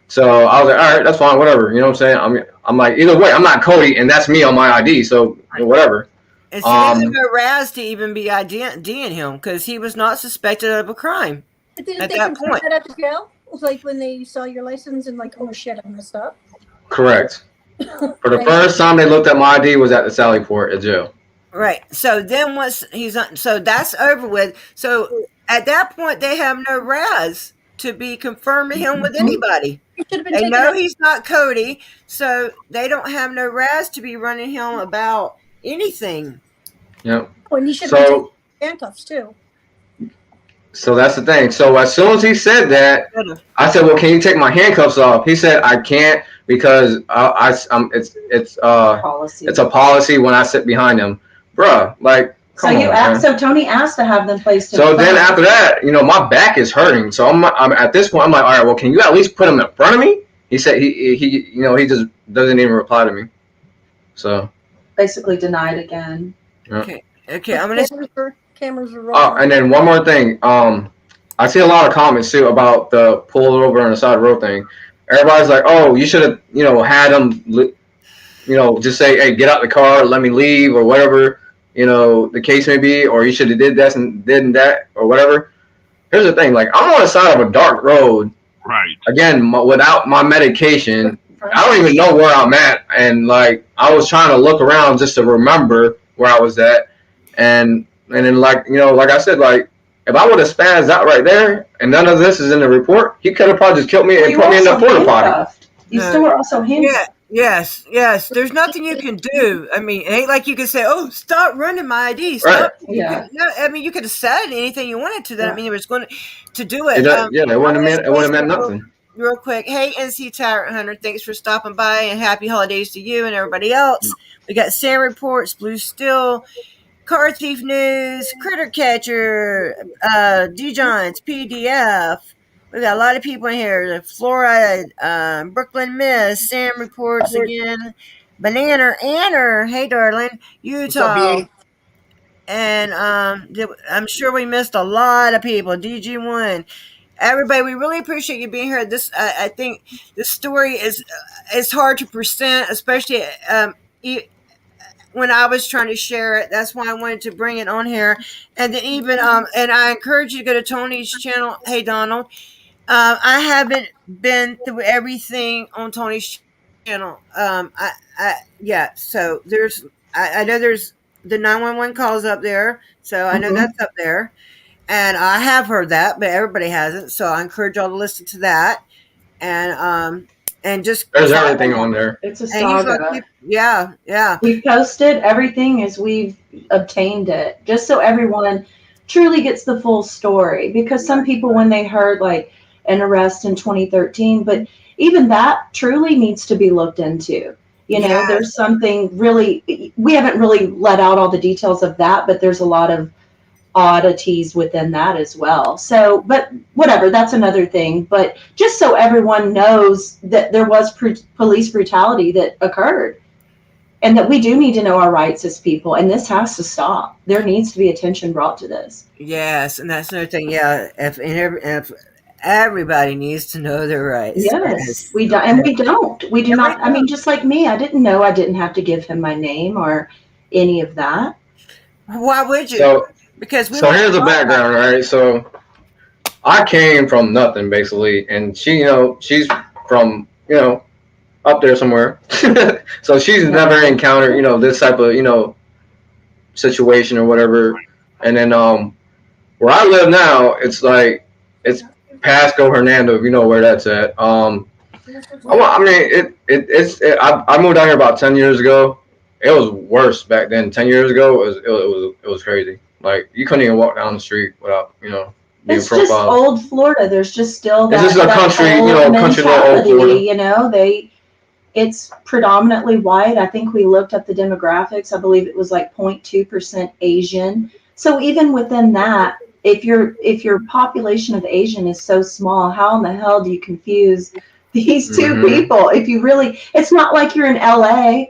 So I was like, all right, that's fine, whatever. You know what I'm saying? I'm like, either way, I'm not Cody, and that's me on my ID, so whatever. And so there's no Raz to even be IDing him because he was not suspected of a crime at that point. That at the jail? Like when they saw your license and like, oh shit, I messed up. Correct. For the first time they looked at my ID was at the Sally Port at jail. Right. So then once so that's over with. So at that point, they have no Raz to be confirming him with anybody. They know he's not Cody, so they don't have no Raz to be running him about anything. Yep. Well, and you should have taken handcuffs too. So that's the thing. So as soon as he said that, I said, "Well, can you take my handcuffs off?" He said, "I can't because it's a policy when I sit behind him, bruh." Like. So Tony asked to have them placed in So then after that, my back is hurting. So I'm at this point, I'm like, all right, well, can you at least put him in front of me? He said he just doesn't even reply to me. So basically denied again. Yeah. Okay. I'm gonna cameras are rolling. Oh, and then one more thing. I see a lot of comments too about the pull over on the side of the road thing. Everybody's like, oh, you should have had him just say, hey, get out the car, let me leave, or whatever. The case may be, or you should have did this and did that, or whatever. Here's the thing, like, I'm on the side of a dark road. Right. Again, without my medication, I don't even know where I'm at. And, like, I was trying to look around just to remember where I was at. And then, like, like I said, like, if I would have spazzed out right there, and none of this is in the report, he could have probably just killed me and put me in the porta potty. You still were also handcuffed. Yes, yes. There's nothing you can do. I mean, it ain't like you can say, "Oh, stop running my ID." Right. Stop. You could. Yeah. No, I mean, you could have said anything you wanted to. That I Yeah. mean, it was going to do it. Yeah, it I wouldn't have want to meant it say wouldn't have meant something nothing. real quick. Hey, NC Tyrant Hunter, thanks for stopping by and happy holidays to you and everybody else. We got Sam Reports, Blue Steel, Car Thief News, Critter Catcher, D-Johns, PDF. We got a lot of people in here. Florida, Brooklyn Miss, Sam Reports again, Banana Anner, hey darling, What's up, Utah. BA? And I'm sure we missed a lot of people. DG1, everybody, we really appreciate you being here. This, I think, this story is it's hard to present, especially when I was trying to share it. That's why I wanted to bring it on here. And then even and I encourage you to go to Tony's channel. Hey Donald, I haven't been through everything on Tony's channel. Yeah. So I know there's the 911 calls up there. So I know Mhm. that's up there, and I have heard that, but everybody hasn't. So I encourage y'all to listen to that, and just There's follow. everything on there. It's a And he's gonna saga. keep. Yeah. Yeah. We've posted everything as we've obtained it, just so everyone truly gets the full story. Because some people, when they heard like an arrest in 2013, but even that truly needs to be looked into. You know, Yeah. there's something really, we haven't really let out all the details of that, but there's a lot of oddities within that as well. So, but whatever, that's another thing. But just so everyone knows that there was police brutality that occurred, and that we do need to know our rights as people, and this has to stop. There needs to be attention brought to this. Yes, and that's another thing. Yeah, if everybody needs to know their rights. Yes, Yes. we do, and we don't. We do And we not. I mean, don't. just like me, I didn't know I didn't have to give him my name or any of that. Why would you? So Because we so want to here's the talk about background, right? So I came from nothing basically, and she, she's from, up there somewhere. So she's Yeah. never encountered, this type of, situation or whatever. And then where I live now, it's like it's Pasco Hernando, if you know where that's at. I mean, I moved down here about 10 years ago. It was worse back then. 10 years ago, it was crazy. Like you couldn't even walk down the street without being It's just profiled. old Florida. There's just still This that, is a that country, old country little old mentality, Florida. you know, it's predominantly white. I think we looked up the demographics. I believe it was like 0.2% Asian. So even within that, if your population of Asian is so small, how in the hell do you confuse these two Mhm. people? If you really, it's not like you're in LA,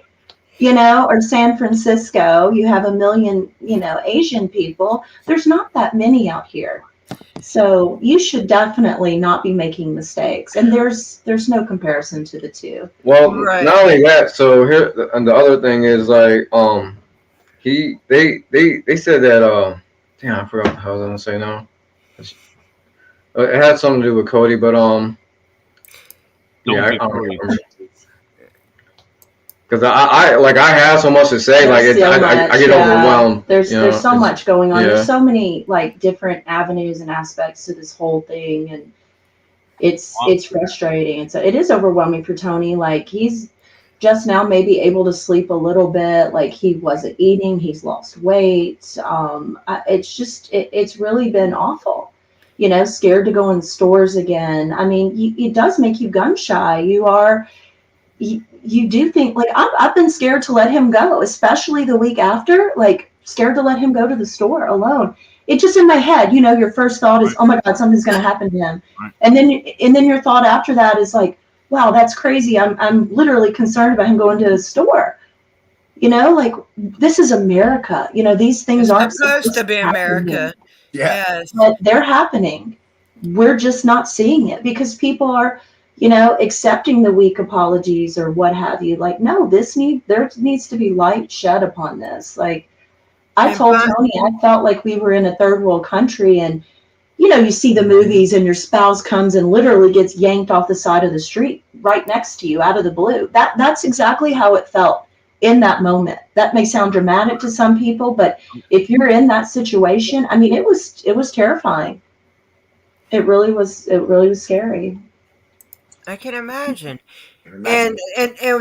you know, or San Francisco, you have a million, you know, Asian people. There's not that many out here. So you should definitely not be making mistakes. And there's no comparison to the two. Well, right. not only that. So here, and the other thing is like, they said that damn, I forgot what the hell I was gonna say now. It had something to do with Cody, but Don't yeah, I be don't Cody. remember. Because I have so much to say, like There's so I much, get yeah. overwhelmed. There's so much going on. yeah. There's so many like different avenues and aspects to this whole thing, and it's frustrating. It is overwhelming for Tony. Like he's just now maybe able to sleep a little bit. Like he wasn't eating. He's lost weight. It's really been awful. You know, scared to go in stores again. I mean, it does make you gun shy. You do think like I've been scared to let him go, especially the week after, like scared to let him go to the store alone. It just in my head, you know, your first thought is, oh my God, something's going to happen to him. Right. And then your thought after that is like, wow, that's crazy. I'm literally concerned about him going to the store. You know, like this is America. You know, these things It's aren't supposed to be happen here, America. Yeah. Yes. but they're happening. We're just not seeing it because people are, you know, accepting the weak apologies or what have you. Like, no, there needs to be light shed upon this. Like, I And told Tony, I felt like we were in a third world country, and you know, you see the movies and your spouse comes and literally gets yanked off the side of the street right next to you out of the blue. That's exactly how it felt in that moment. That may sound dramatic to some people, but if you're in that situation, I mean, it was terrifying. It really was scary. I can imagine. And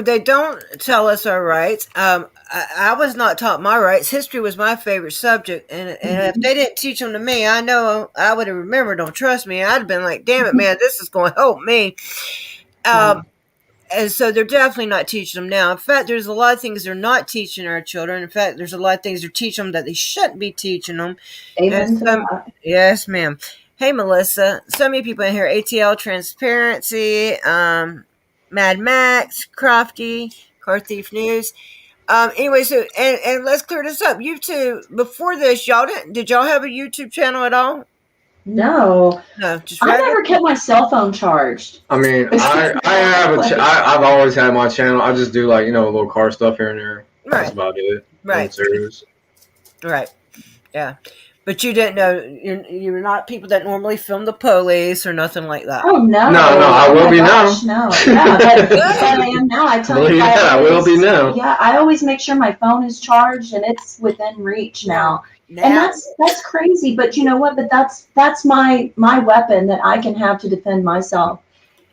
they don't tell us our rights. I was not taught my rights. History was my favorite subject, and if they didn't teach them to me, I know I would have remembered. Don't trust me. I'd have been like, "Damn it, man, this is going to help me." And so they're definitely not teaching them now. In fact, there's a lot of things they're not teaching our children. In fact, there's a lot of things they're teaching them that they shouldn't be teaching them. Amen to that. Yes, ma'am. Hey, Melissa. So many people in here. ATL, Transparency, Mad Max, Crofty, Car Thief News. Anyway, so and let's clear this up. You two, before this, did y'all have a YouTube channel at all? No, just I never kept my cell phone charged. I mean, I've always had my channel. I just do like, little car stuff here and there. Right. That's about it. Right. Serious. Right. Yeah. But you didn't know, you're not people that normally film the police or nothing like that. Oh, no. No, I will be now. No. Yeah, but I am now. I tell you, I will be now. Yeah, I always make sure my phone is charged and it's within reach now. And that's crazy, but you know what? But that's my weapon that I can have to defend myself.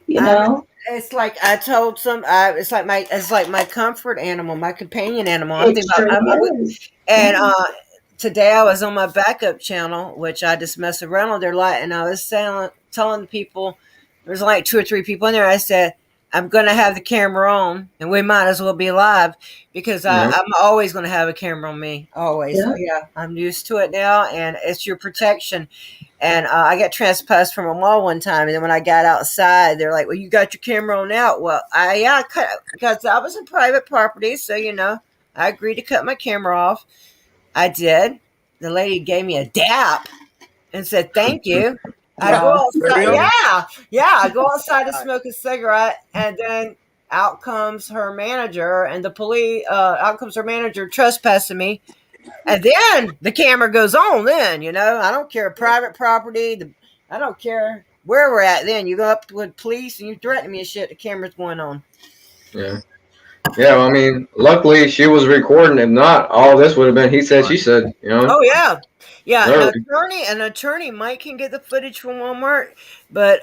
You know? It's like I told it's like my comfort animal, my companion animal. Today I was on my backup channel, which I just mess around with their light, and I was telling people, there's like 2 or 3 people in there. I said, I'm going to have the camera on, and we might as well be live, because I'm always going to have a camera on me, always. Yeah. So, yeah, I'm used to it now, and it's your protection. And I got trespassed from a mall one time, and then when I got outside, they're like, well, you got your camera on out. Well, because I was in private property, so, I agreed to cut my camera off. I did. The lady gave me a dap and said, thank you. I go outside. Yeah. I go outside to smoke a cigarette, and then out comes her manager, and the police. Out comes her manager trespassing me, and then the camera goes on. Then I don't care, private property. I don't care where we're at. Then you go up with police and you threaten me and shit. The camera's going on. Yeah. Yeah, well, I mean, luckily she was recording. If not, all this would have been he said, she said. Oh yeah. Yeah, an attorney might can get the footage from Walmart, but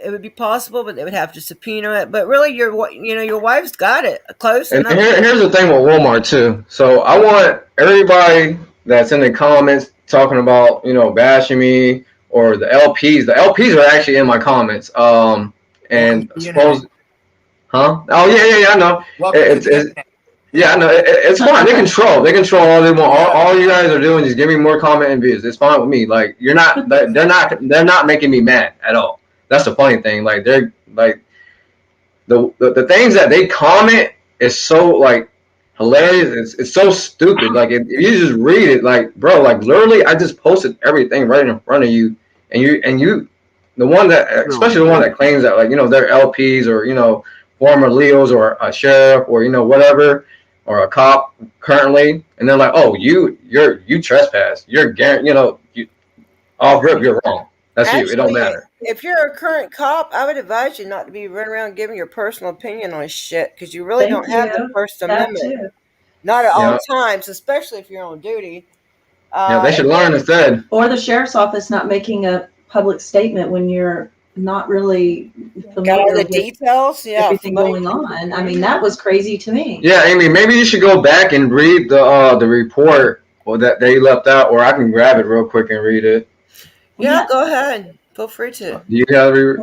it would be possible, but they would have to subpoena it. But really, your wife's got it close. And here's the thing with Walmart too. So I want everybody that's in the comments talking about bashing me or the LPs. The LPs are actually in my comments. And suppose, huh? Oh yeah, I know. Yeah, I know. It's fine. They control all they want. All you guys are doing is giving me more comment and views. It's fine with me. Like they're not making me mad at all. That's the funny thing. Like they're like the things that they comment is so like hilarious. It's so stupid. Like if you just read it, like bro, like literally, I just posted everything right in front of you, and you, the one that, especially the one that claims that like they're LPs or former Leos or a sheriff or whatever. Or a cop currently, and they're like, "Oh, you trespass. You're you off rip. You're wrong. That's you. It don't matter." If you're a current cop, I would advise you not to be running around giving your personal opinion on shit, because you really don't have the First Amendment. Not at all times, especially if you're on duty. They should learn instead. Or the sheriff's office not making a public statement when you're not really familiar with details, everything going on. I mean, that was crazy to me. Yeah, Amy, maybe you should go back and read the report that they left out, or I can grab it real quick and read it. Yeah, go ahead. Feel free to. You gotta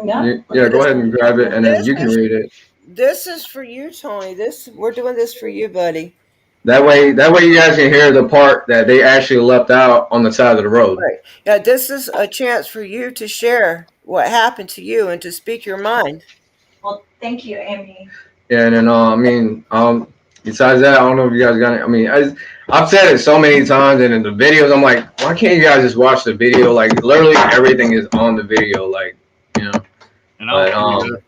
go ahead and grab it, and then you can read it. This is for you, Tony. We're doing this for you, buddy. That way you guys can hear the part that they actually left out on the side of the road. Right. Yeah, this is a chance for you to share what happened to you and to speak your mind. Well, thank you, Amy. Yeah, and then besides that, I don't know if you guys got it. I mean, I've said it so many times, and in the videos, I'm like, why can't you guys just watch the video? Like, literally everything is on the video, like, And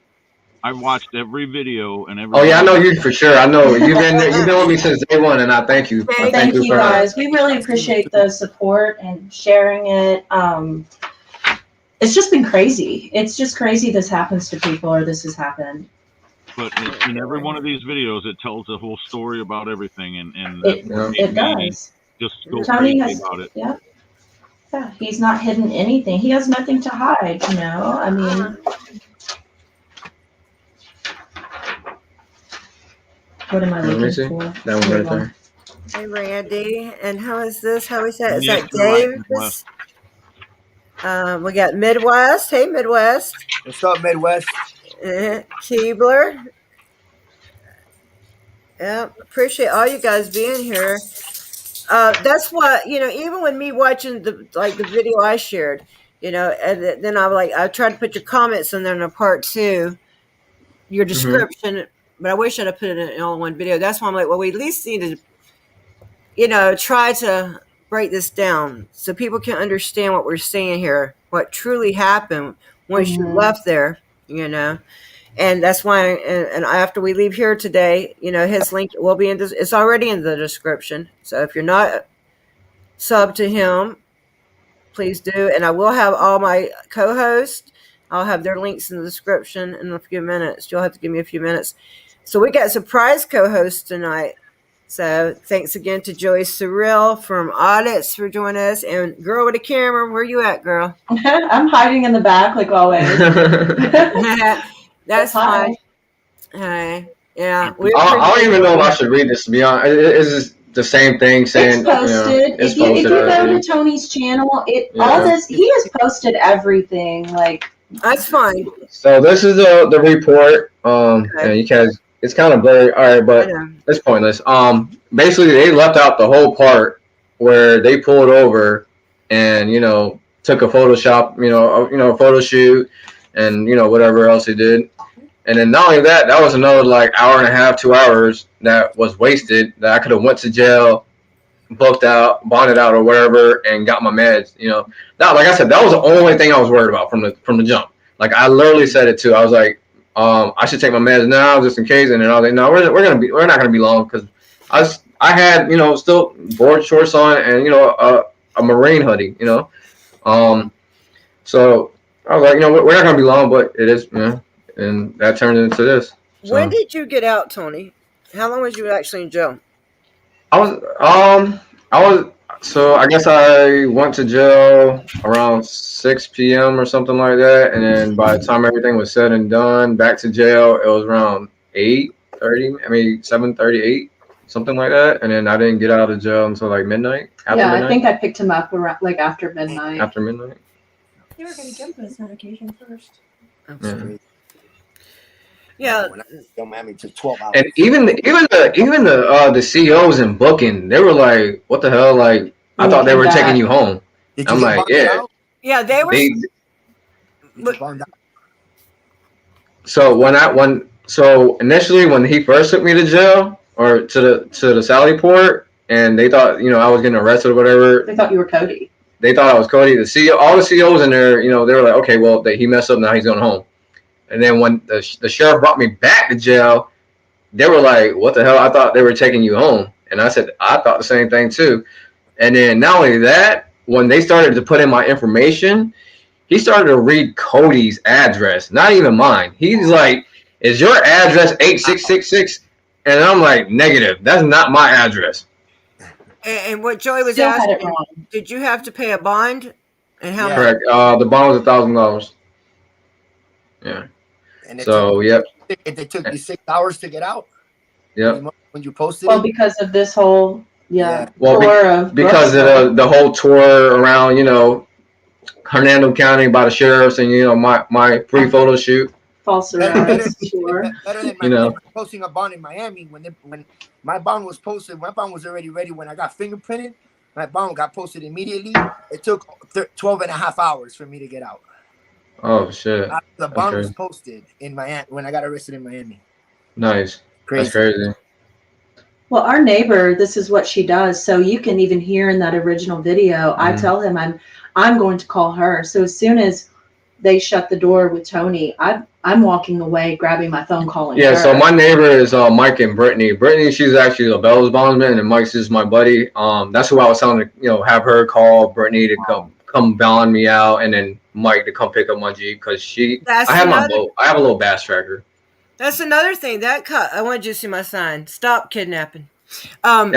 I watched every video and every. Oh yeah, I know you for sure. I know you've been with me since day one, and I thank you. Thank you guys. We really appreciate the support and sharing it. It's just been crazy. It's just crazy this happens to people, or this has happened. But in every one of these videos, it tells a whole story about everything, and it does. Just go crazy about it. Yeah, he's not hidden anything. He has nothing to hide. I mean. What am I Let me looking see. for? That one Here right we go. there. Hey, Randy. And how is this? How is that? Is Yes, that you're right, Davis? We got Midwest. Hey, Midwest. What's up, Midwest? Keebler. Yeah, appreciate all you guys being here. That's what, even when me watching the video I shared, and then I tried to put your comments in there in a part 2, your description, but I wish I'd have put it in all one video. That's why I'm like, well, we at least need to, try to break this down so people can understand what we're saying here, what truly happened once you left there, And that's why, and after we leave here today, his link will be it's already in the description. So if you're not sub to him, please do. And I will have all my co-hosts. I'll have their links in the description in a few minutes. You'll have to give me a few minutes. So we got surprise co-hosts tonight. So thanks again to Joey Surreal from Audits for joining us. And girl with a camera, where you at, girl? I'm hiding in the back like always. That's Hi. fine. Hi. Yeah. I don't even know if I should read this, to be honest. It's just the same thing saying, It's posted. it's if you posted go already. to Tony's channel, all this, he has posted everything. Like, that's fine. So this is the report. Yeah, you guys, it's kind of blurry. All right, but it's pointless. Basically they left out the whole part where they pulled over and took a Photoshop, a photo shoot, and whatever else they did. And then not only that, that was another like hour and a half, 2 hours that was wasted that I could have went to jail, booked out, bonded out, or whatever, and got my meds. That, like I said, that was the only thing I was worried about from the jump. Like I literally said it too. I was like, I should take my meds now just in case. And then I was like, no, we're not gonna be long because I had still board shorts on and a Marine hoodie. So I was like, we're not gonna be long, but it is, and that turned into this. So. When did you get out, Tony? How long was you actually in jail? So I guess I went to jail around 6 p.m. or something like that, and then by the time everything was said and done, back to jail, it was around 8:30, 7:38, something like that, and then I didn't get out of jail until like midnight. Midnight. I think I picked him up around like after midnight. After midnight. You were going to give him his medication first. Yeah. Miami took 12 hours. And even the CEOs in booking, they were like, "What the hell?" Like, I thought they were taking you home. I'm like, yeah. Yeah, they were. So initially when he first took me to jail or to the Sally Port, and they thought I was getting arrested or whatever. They thought you were Cody. They thought I was Cody. The CEO, all the CEOs in there, they were like, okay, well, he messed up, now he's going home. And then when the sheriff brought me back to jail, they were like, what the hell? I thought they were taking you home. And I said, I thought the same thing too. And then not only that, when they started to put in my information, he started to read Cody's address, not even mine. He's like, is your address 8666? And I'm like, negative. That's not my address. And what Joey was asking, did you have to pay a bond? And how much? Correct. The bond was $1,000. Yeah. And yep. It took you 6 hours to get out. Yep. When you posted. Well, because of this whole tour because of the whole tour around Hernando County by the sheriffs and my free photo shoot. False arrest. Sure. Better than posting a bond in Miami when my bond was posted. My bond was already ready when I got fingerprinted. My bond got posted immediately. It took 12 and a half hours for me to get out. Oh shit! The bond was posted in Miami when I got arrested in Miami. Nice. Crazy. That's crazy. Well, our neighbor, this is what she does. So you can even hear in that original video, I tell him I'm going to call her. So as soon as they shut the door with Tony, I'm walking away, grabbing my phone, calling her. So my neighbor is Mike and Brittany. Brittany, she's actually a Bell's bondsman, and Mike's is my buddy. That's who I was telling to, have her call Brittany to come bond me out, and then Mike to come pick up my Jeep because I have my boat. I have a little bass tracker. That's another thing. I wanted you to see my sign. Stop kidnapping. I seen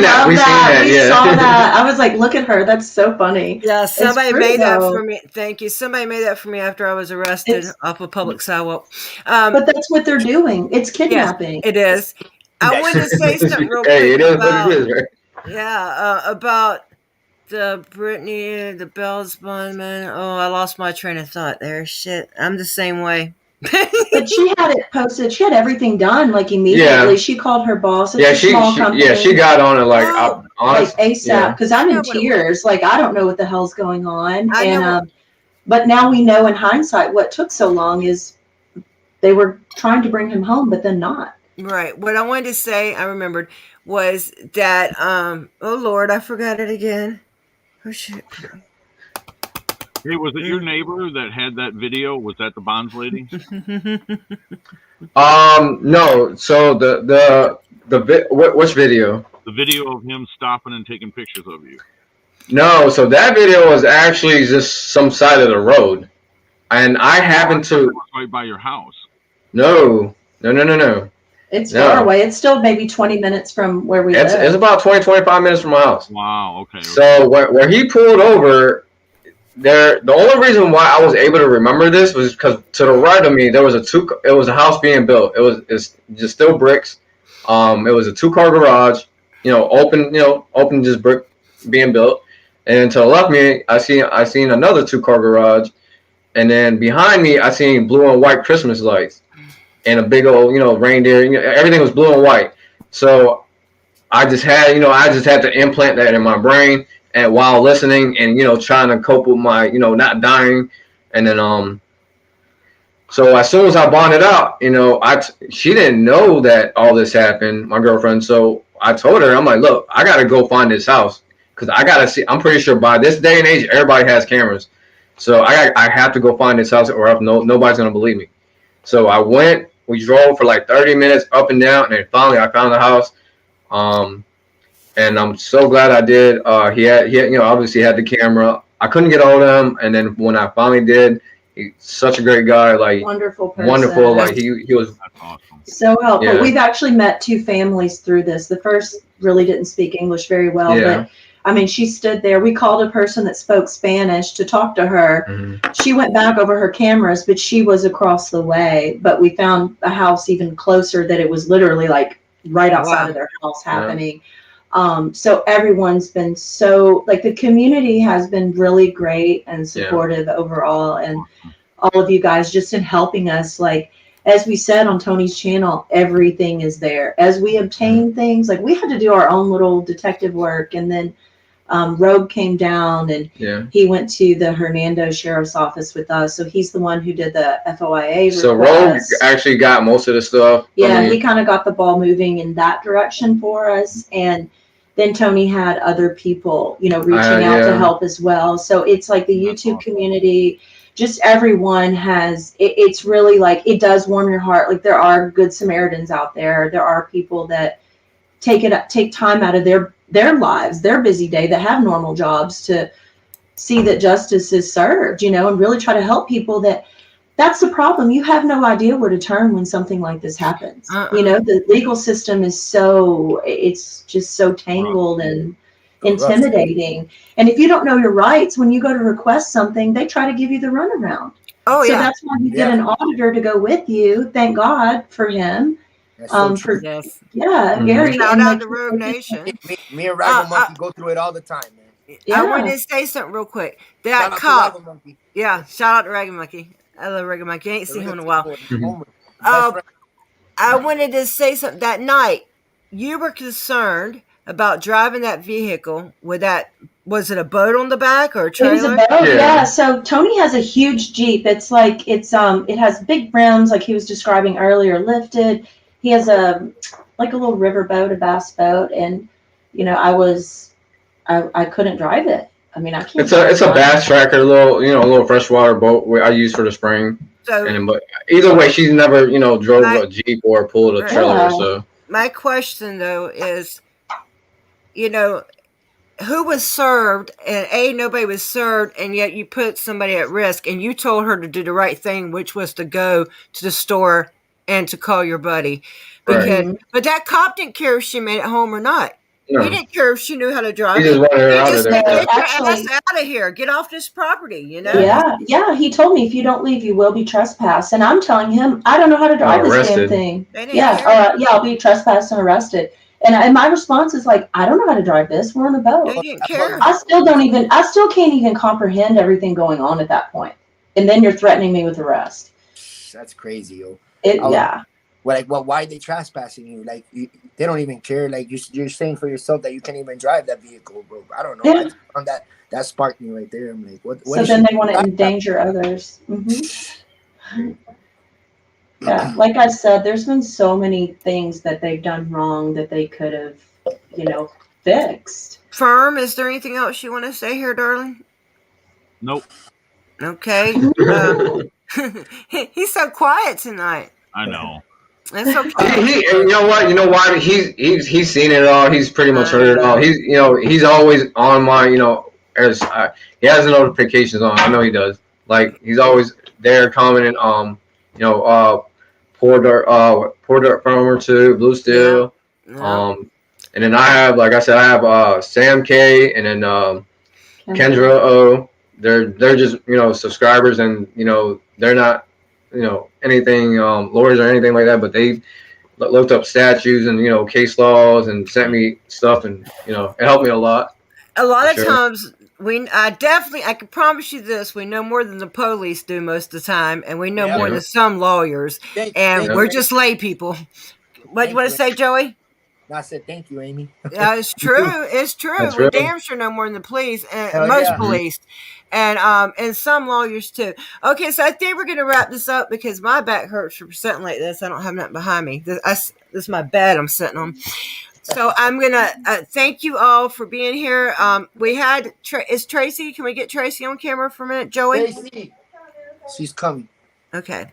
that. We seen that. We saw that. I was like, look at her. That's so funny. Yeah, somebody made that for me. Thank you. Somebody made that for me after I was arrested off a public sidewalk. But that's what they're doing. It's kidnapping. Yes, it is. I wanted to say something real quick Hey, it is what about it is, right? about the Brittany, the Bells Bondman. Oh, I lost my train of thought there. Shit, I'm the same way. But she had it posted. She had everything done like immediately. Yeah. She called her boss. It's Yeah, a small company. she got on it like Oh. honest. Like ASAP, Yeah. because I'm I know in what it tears. Like I don't know what the hell's going on. I And know. but now we know in hindsight what took so long is they were trying to bring him home, but then not. Right. What I wanted to say, I remembered, was that oh Lord, I forgot it again. Oh shit. Hey, was it your neighbor that had that video? Was that the Bonds lady? No. So which video? The video of him stopping and taking pictures of you. No. So that video was actually just some side of the road, and I happened to. It was right by your house. No. It's No. far away. It's still maybe 20 minutes from where we live. It's about 20-25 minutes from my house. Wow. Okay. So where he pulled over, the only reason why I was able to remember this was because to the right of me there was it was a house being built. It's just still bricks. It was a 2-car garage, open just brick being built. And to the left of me, I seen another 2-car garage, and then behind me I seen blue and white Christmas lights and a big old reindeer. Everything was blue and white. So I just had to implant that in my brain, and while listening and trying to cope with my not dying. And then so as soon as I bonded out, she didn't know that all this happened, my girlfriend. So I told her, I'm like, look, I gotta go find this house because I gotta see. I'm pretty sure by this day and age everybody has cameras, so I have to go find this house or else nobody's gonna believe me. So I went. We drove for like 30 minutes up and down, and then finally I found the house. And I'm so glad I did. He had obviously had the camera. I couldn't get hold of him, and then when I finally did, he's such a great guy. Like Wonderful person. wonderful. Like he was. That's awesome. So helpful. Yeah. We've actually met 2 families through this. The first really didn't speak English very well, Yeah. but I mean, she stood there. We called a person that spoke Spanish to talk to her. Mm-hmm. She went back over her cameras, but she was across the way. But we found a house even closer that it was literally like right outside of their house happening. So everyone's been so, like, the community has been really great and supportive overall. And all of you guys just in helping us, like, as we said on Tony's channel, everything is there. As we obtain things, like we had to do our own little detective work, and then Rogue came down and he went to the Hernando Sheriff's Office with us. So he's the one who did the FOIA request. So Rogue actually got most of the stuff. Yeah, he kind of got the ball moving in that direction for us. And then Tony had other people, reaching out to help as well. So it's like the YouTube community, just everyone has, it's really like, it does warm your heart. Like there are good Samaritans out there. There are people that take time out of their lives, their busy day, that have normal jobs to see that justice is served, and really try to help people. That's the problem. You have no idea where to turn when something like this happens. The legal system is it's just so tangled and intimidating. And if you don't know your rights, when you go to request something, they try to give you the runaround. So that's why you get an auditor to go with you. Thank God for him. Gary. Shout out to Rogue Nation. Me and Raggle Monkey go through it all the time, man. I wanted to say something real quick. That Shout cop. out to Raggle Monkey. Yeah, shout out to Raggle Monkey. I love Raggle Monkey. I ain't seen him in a while. I wanted to say something. That night, you were concerned about driving that vehicle with that. Was it a boat on the back or a trailer? It was a boat, yeah. So Tony has a huge Jeep. It's like it has big rims, like he was describing earlier, lifted. He has a little river boat, a bass boat, and I couldn't drive it. I mean, I can't. It's a bass tracker, a little freshwater boat I use for the spring. So, but either way, she's never drove a Jeep or pulled a trailer. So my question though is, who was served, and nobody was served, and yet you put somebody at risk, and you told her to do the right thing, which was to go to the store and to call your buddy. But that cop didn't care if she made it home or not. You He know, didn't care if she knew how to drive. he just wanted her He out of just there. said, Yeah, "Get your actually- ass out of here. Get off this property." You know. Yeah, he told me if you don't leave, you will be trespassed. And I'm telling him, I don't know how to drive this damn Arrested. thing. They didn't Yeah, care. yeah, I'll be trespassed and arrested. And my response is like, I don't know how to drive this. We're on a boat. They didn't care. I still can't even comprehend everything going on at that point. And then you're threatening me with arrest. That's crazy, yo. Yeah. Well, why are they trespassing you? Like, they don't even care. Like, you're saying for yourself that you can't even drive that vehicle, bro. I don't know. Yeah. On that sparked me right there. I'm like, what? So then they want to endanger others. Mm-hmm. Yeah, like I said, there's been so many things that they've done wrong that they could have, fixed. Firm, is there anything else you want to say here, darling? Nope. Okay. He's so quiet tonight. I know. That's okay. You know what? You know why? He's seen it all. He's pretty much heard it all. He's always on my, as he has the notifications on. I know he does. Like, he's always there commenting. Poor Dirt Farmer 2, Blue Steel. Yeah. And then I have, like I said, I have Sam K and then Kendra O. They're just subscribers, and they're not anything lawyers or anything like that, but they looked up statutes and case laws and sent me stuff, and it helped me a lot. A lot of times I can promise you this, we know more than the police do most of the time, and we know more than some lawyers, and we're just lay people. What you want to say, Joey? I said thank you, Amy. It's true. It's true. That's We right. damn sure know more than the police, and most police, and some lawyers too. Okay, so I think we're gonna wrap this up because my back hurts from sitting like this. I don't have nothing behind me. This is my bed I'm sitting on. So I'm gonna thank you all for being here. We had is Tracy? Can we get Tracy on camera for a minute, Joey? Tracy, she's coming. Okay.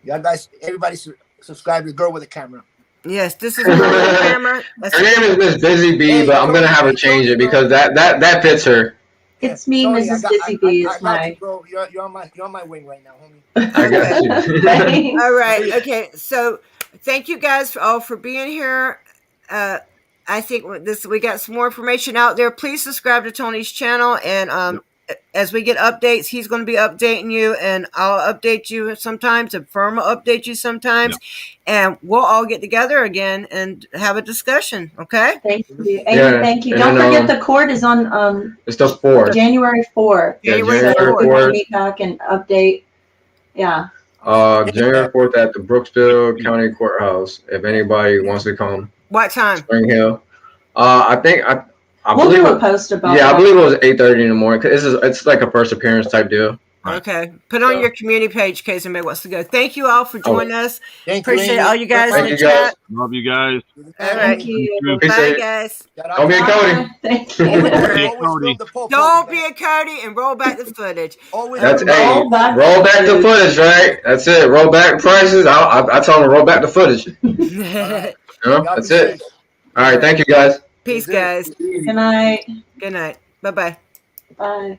Y'all guys, everybody subscribe to the girl with a camera. Yes, this is the camera. Her name is Miss Busy Bee, but I'm gonna have her change it because that fits her. It's me, Tony, Mrs. Busy Bee. I got you, bro. You're on my wing right now, homie. I got you. All right. Okay. So thank you guys all for being here. I think we got some more information out there. Please subscribe to Tony's channel, and as we get updates, he's going to be updating you, and I'll update you sometimes. The firm will update you sometimes, and we'll all get together again and have a discussion. Okay? Thank you, Amy. Thank you. Don't forget the court is on it's the 4th. January 4th. January 4th. Meet back and update. Yeah. January 4th at the Brooksville County Courthouse. If anybody wants to come. What time? Spring Hill. I think I we'll believe do a post about. Yeah, that. I believe it was 8:30 in the morning. Cause it's like a first appearance type deal. Okay. Put on your community page in case anybody wants to go. Thank you all for joining us. Appreciate all you guys in the chat. Love you guys. All right. Thank you. Bye, guys. Don't be a Cody. Thank you. Don't be a Cody and roll back the footage. That's roll back the footage, right? That's it. Roll back prices. I told them to roll back the footage. That's it. All right. Thank you, guys. Peace, guys. Good night. Good night. Bye-bye. Bye.